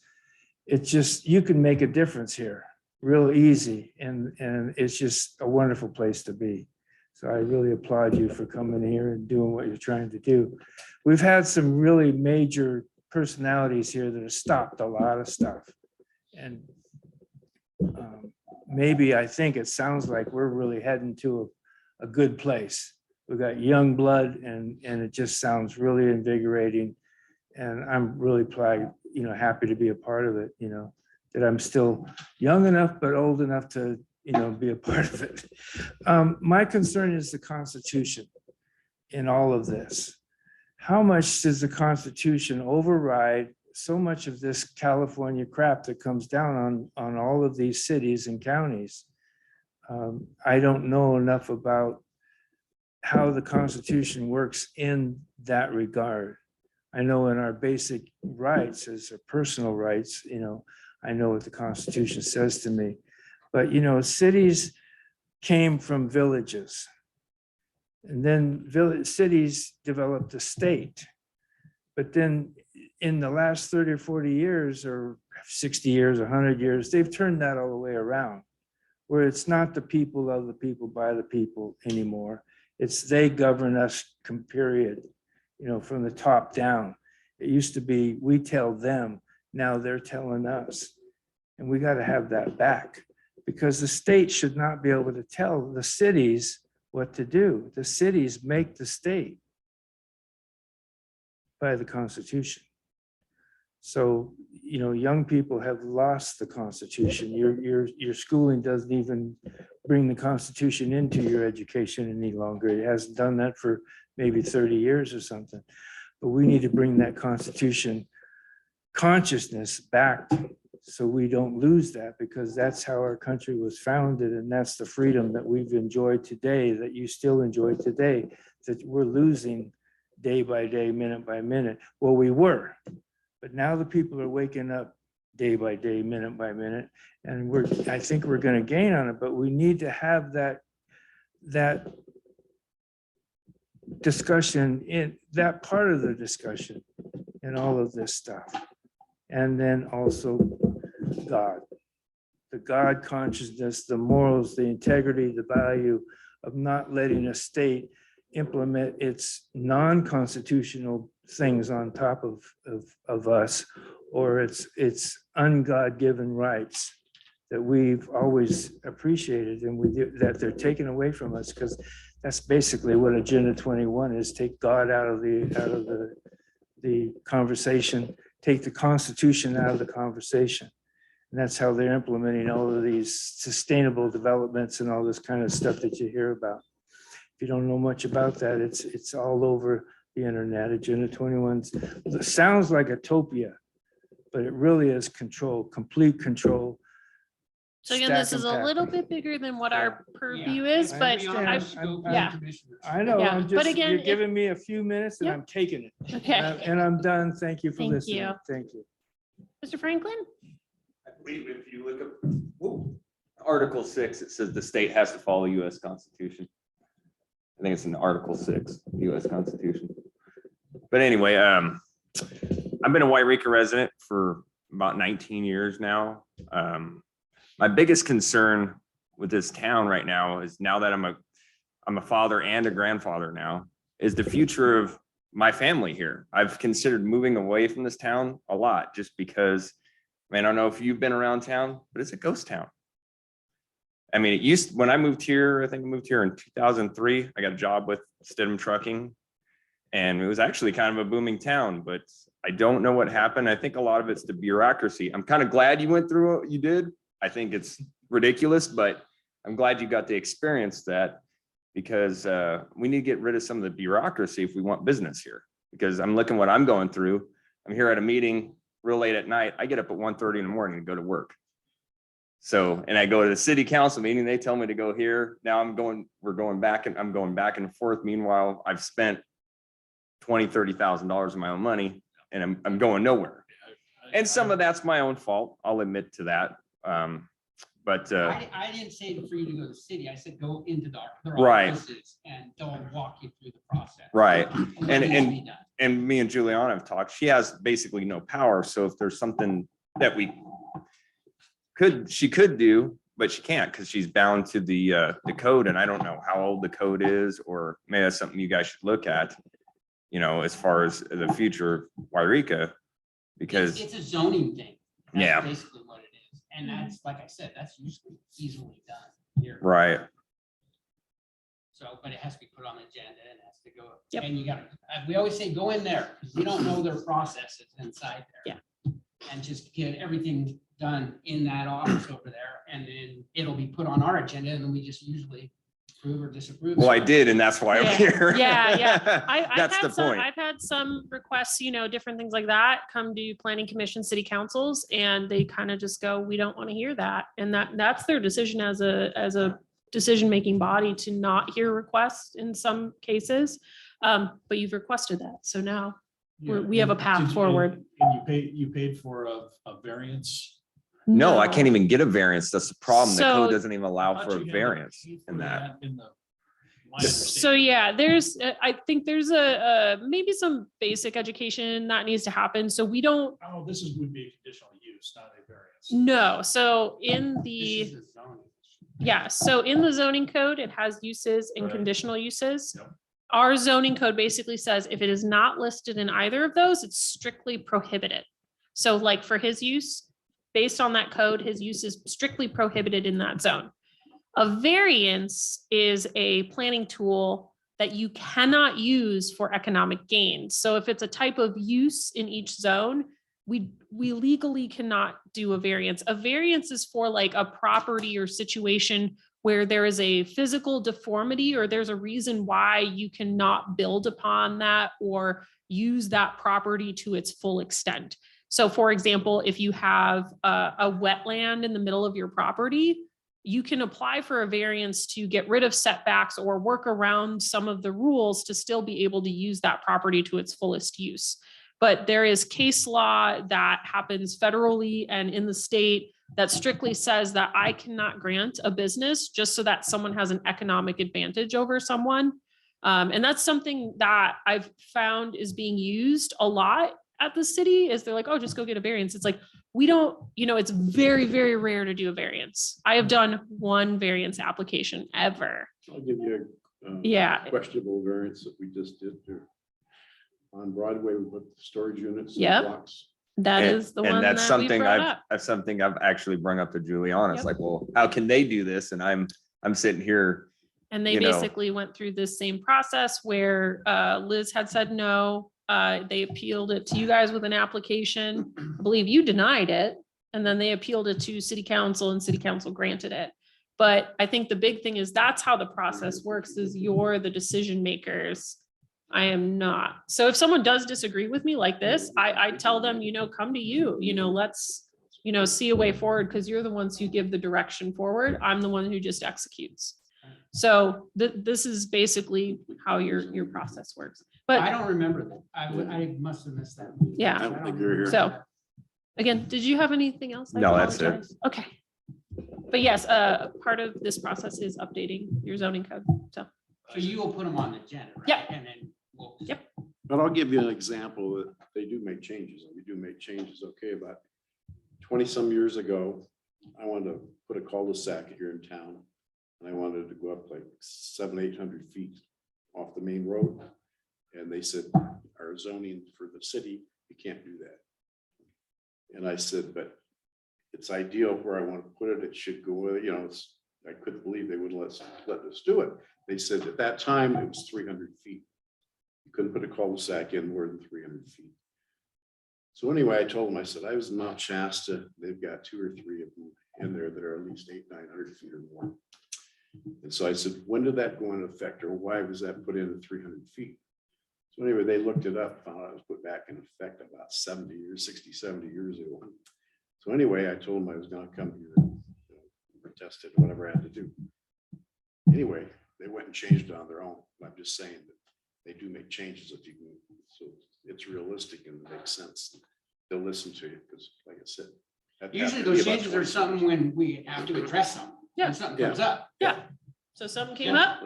H: it's just, you can make a difference here real easy. And it's just a wonderful place to be. So I really applaud you for coming here and doing what you're trying to do. We've had some really major personalities here that have stopped a lot of stuff. And maybe I think it sounds like we're really heading to a good place. We've got young blood and it just sounds really invigorating. And I'm really proud, you know, happy to be a part of it, you know, that I'm still young enough, but old enough to, you know, be a part of it. My concern is the Constitution in all of this. How much does the Constitution override so much of this California crap that comes down on all of these cities and counties? I don't know enough about how the Constitution works in that regard. I know in our basic rights as our personal rights, you know, I know what the Constitution says to me. But, you know, cities came from villages. And then cities developed a state. But then in the last 30 or 40 years or 60 years, 100 years, they've turned that all the way around, where it's not the people of the people by the people anymore. It's they govern us, period, you know, from the top down. It used to be we tell them, now they're telling us. And we got to have that back because the state should not be able to tell the cities what to do. The cities make the state by the Constitution. So, you know, young people have lost the Constitution. Your schooling doesn't even bring the Constitution into your education any longer. It hasn't done that for maybe 30 years or something. But we need to bring that Constitution consciousness back so we don't lose that, because that's how our country was founded. And that's the freedom that we've enjoyed today, that you still enjoy today, that we're losing day by day, minute by minute. Well, we were. But now the people are waking up day by day, minute by minute, and I think we're going to gain on it, but we need to have that discussion, in that part of the discussion in all of this stuff. And then also God, the God consciousness, the morals, the integrity, the value of not letting a state implement its non-constitutional things on top of us, or its un-God-given rights that we've always appreciated, and that they're taken away from us, because that's basically what Agenda 21 is: take God out of the conversation, take the Constitution out of the conversation. And that's how they're implementing all of these sustainable developments and all this kind of stuff that you hear about. If you don't know much about that, it's all over the internet. Agenda 21 sounds like utopia, but it really is control, complete control
A: So again, this
H: stack
A: is
H: and
A: a
H: pack
A: little
H: them.
A: bit bigger than what our purview
B: Yeah,
A: is,
B: and
A: but
B: we are
H: understand.
B: scope of the
A: Yeah.
B: commissioners.
H: I know,
A: Yeah,
H: I'm
A: but
H: just,
A: again,
H: you're
A: if-
H: giving me a few minutes and
A: Yep.
H: I'm taking it.
A: Okay.
H: And I'm done. Thank you for
A: Thank
H: listening.
A: you.
H: Thank you.
A: Mr. Franklin?
E: I believe if you look up Article 6, it says the state has to follow US Constitution. I think it's in Article 6, US Constitution. But anyway, I've been a Yreka resident for about 19 years now. My biggest concern with this town right now is now that I'm a father and a grandfather now, is the future of my family here. I've considered moving away from this town a lot just because, man, I don't know if you've been around town, but it's a ghost town. I mean, it used, when I moved here, I think I moved here in 2003, I got a job with Stidham Trucking. And it was actually kind of a booming town, but I don't know what happened. I think a lot of it's the bureaucracy. I'm kind of glad you went through what you did. I think it's ridiculous, but I'm glad you got to experience that because we need to get rid of some of the bureaucracy if we want business here. Because I'm looking what I'm going through. I'm here at a meeting real late at night. I get up at 1:30 in the morning and go to work. So, and I go to the city council meeting, they tell me to go here. Now we're going back and I'm going back and forth. Meanwhile, I've spent $20,000-$30,000 of my own money and I'm going nowhere. And some of that's my own fault. I'll admit to that. But
B: I didn't say for you to go to the city. I said, go into their
E: Right.
B: offices and they'll walk you through the process.
E: right.
B: What
E: And-
B: needs to
E: and-
B: be done.
E: And me and Juliana have talked. She has basically no power. So if there's something that she could do, but she can't because she's bound to the code. And I don't know how old the code is, or maybe that's something you guys should look at, as far as the future of Yreka, because
B: It's a zoning thing. That's
E: Yeah.
B: basically what it is. And that's, like I said, that's usually easily done here.
E: right.
B: So, but it has to be put on the agenda and it has to go.
A: Yep.
B: And you gotta, we always say, go in there, because you don't know their processes inside there.
A: Yeah.
B: And just get everything done in that office over there, and then it'll be put on our agenda, and then we just usually approve or disapprove.
E: Well, I did, and that's why I'm
A: Yeah.
E: here.
A: Yeah.
E: That's the point.
A: I've had some requests, different things like that come to planning commission, city councils, and they kind of just go, we don't want to hear that. And that's their decision as a decision-making body to not hear requests in some cases. But you've requested that. So now we have a path forward.
F: And you paid for a variance.
E: No, I can't even get a variance. That's the problem. The
A: So-
E: code doesn't even
F: I
E: allow
F: thought
E: for a
F: you had to
E: variance
F: pay
E: in
F: for
E: that.
F: in the. my
A: So
F: understanding.
A: yeah, I think there's maybe some basic education that needs to happen. So we don't
F: Oh, would be a conditional use, not a variance.
A: know. So in
B: This
A: the,
B: is a zoning issue.
A: yeah, so in the zoning code, it has uses and
F: Right.
A: conditional uses.
F: Yep.
A: Our zoning code basically says if it is not listed in either of those, it's strictly prohibited. So like for his use, based on that code, his use is strictly prohibited in that zone. A variance is a planning tool that you cannot use for economic gain. So if it's a type of use in each zone, we legally cannot do a variance. A variance is for like a property or situation where there is a physical deformity or there's a reason why you cannot build upon that or use that property to its full extent. So for example, if you have a wetland in the middle of your property, you can apply for a variance to get rid of setbacks or work around some of the rules to still be able to use that property to its fullest use. But there is case law that happens federally and in the state that strictly says that I cannot grant a business just so that someone has an economic advantage over someone. And that's something that I've found is being used a lot at the city is they're like, oh, just go get a variance. It's like, we don't, it's very, very rare to do a variance. I have done one variance application ever.
C: I'll give you a
A: Yeah.
C: questionable variance that we just did there. On Broadway with the storage units. and
A: Yep.
C: blocks.
A: That
E: And-
A: is the
E: and
A: one
E: that's
A: that we
E: something
A: brought up.
E: that's something I've actually brought up to Juliana. It's
A: Yep.
E: like, well, how can they do this? And I'm sitting here.
A: And they
E: you know.
A: basically went through this same process where Liz had said no. They appealed it to you guys with an application. I believe you denied it. And then they appealed it to city council and city council granted it. But I think the big thing is that's how the process works is you're the decision makers. I am not. So if someone does disagree with me like this, I tell them, come to you, let's see a way forward, because you're the ones who give the direction forward. I'm the one who just executes. So this is basically how your process works.
B: I
A: But
B: don't remember that. I must have missed that. meeting.
A: Yeah.
C: I don't think you're here.
A: so, again, did you have anything else? I
E: No, that's it.
A: apologize. Okay. But yes, part of this process is updating your zoning code. So,
B: So you will put them on the agenda, right?
A: Yeah.
B: And then we'll.
A: Yep.
C: But I'll give you an example that they do make changes, and we do make changes, okay, about 20-some years ago, I wanted to put a cul-de-sac here in town, and I wanted to go up like 700-800 feet off the main road. And they said, our zoning for the city, you can't do that. And I said, but it's ideal where I want to put it, it should go, I couldn't believe they would let us do it. They said at that time, it was 300 feet. You couldn't put a cul-de-sac in more than 300 feet. So anyway, I told them, I said, I was in Mount Shasta, they've got 2 or 3 of them in there that are at least 800-900 feet or more. And so I said, when did that go into effect, or why was that put in at 300 feet? So anyway, they looked it up, found out it was put back in effect about 70 years, 60, 70 years ago. So anyway, I told them I was gonna come here and protest it, whatever I had to do. Anyway, they went and changed it on their own. I'm just saying that they do make changes if you can, so it's realistic and makes sense. They'll listen to you, because like I said. that
B: Usually
C: happened to me
B: those
C: about
B: changes are
C: 20
B: something when we have to address something.
A: Yeah.
B: When something comes up.
A: yeah. So something came
B: Yeah.
A: up,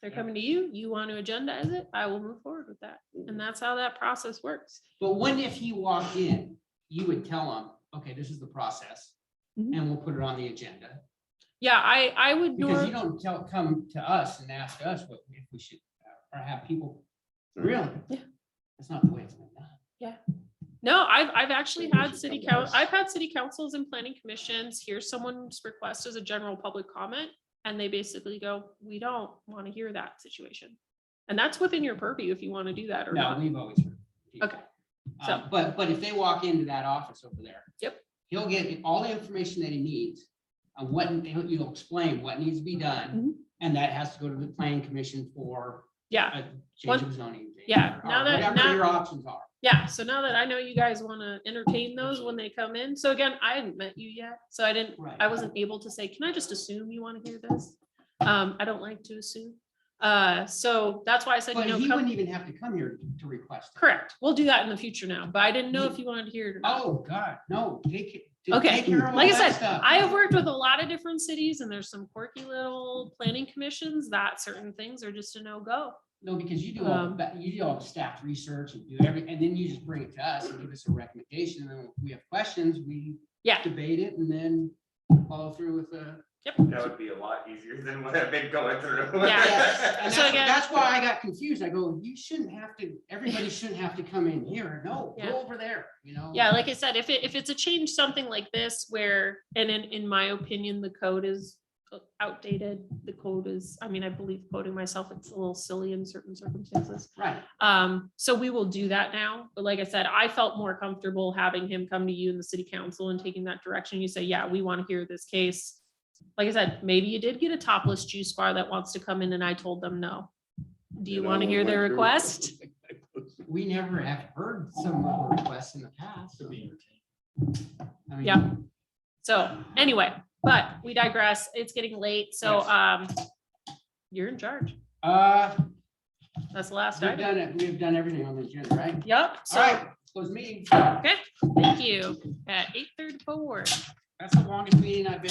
A: they're coming to you, you want to agendize it, I will move forward with that. And that's how that process works.
B: But when, if he walked in, you would tell him, okay, this is the process,
A: Mhm.
B: and we'll put it on the agenda.
A: Yeah, I would.
B: Because you don't come to us and ask us what if we should, or have people, really?
A: Yeah.
B: That's not the way it's been done.
A: No, I've actually had I've had city councils and planning commissions hear someone's request as a general public comment, and they basically go, we don't want to hear that situation. And that's within your purview if you want to do that or
B: No,
A: not.
B: we've always heard. people.
A: Okay. So-
B: But if they walk into that office over there.
A: Yep.
B: He'll get all the information that he needs, on what, you'll explain what needs to be done,
A: Mhm.
B: and that has to go to the planning commission for
A: Yeah,
B: a change
A: One-
B: of zoning.
A: yeah,
B: or
A: now that-
B: Whatever
A: now-
B: your options are.
A: yeah. So now that I know you guys want to entertain those when they come in. So again, I hadn't met you yet, so
B: Right.
A: I wasn't able to say, can I just assume you want to hear this? I don't like to assume. So that's why I said,
B: But he
A: come.
B: wouldn't even have to come here to request. it.
A: Correct. We'll do that in the future now, but I didn't know if you wanted to hear it or not.
B: Oh, God, no, take it.
A: Okay,
B: take care of all
A: like I
B: that
A: said,
B: stuff.
A: I have worked with a lot of different cities and there's some quirky little planning commissions that certain things are just a no-go.
B: No, because you do all, you do all the staff research and do everything, and then you just bring it to us and give us a recommendation, and then if we have questions, we
A: Yeah.
B: debate it and then follow through with the.
E: That would be a lot easier than what I've been going through.
A: Yeah.
B: And
A: So again-
B: that's why I got confused. I go, you shouldn't have to, everybody shouldn't have to come in here. No,
A: Yeah.
B: go over there, you know?
A: Yeah, like I said, if it's a change, something like this where, and in my opinion, the code is outdated, the code is, I mean, I believe quoting myself, it's a little silly in certain circumstances.
B: Right.
A: So we will do that now. But like I said, I felt more comfortable having him come to you in the city council and taking that direction. You say, yeah, we want to hear this case. Like I said, maybe you did get a topless juice bar that wants to come in and I told them no. Do you want to hear their request?
B: We never have heard some of the requests in the past.
F: To be
B: I mean,
A: Yeah. So anyway, but we digress. It's getting late. So you're in charge. That's the last
B: We've
A: item.
B: done it. We've done everything on the agenda, right?
A: Yep.
B: All
A: So,
B: right, close meeting.
A: okay, thank you. At 8:34.
B: That's the longest meeting I've been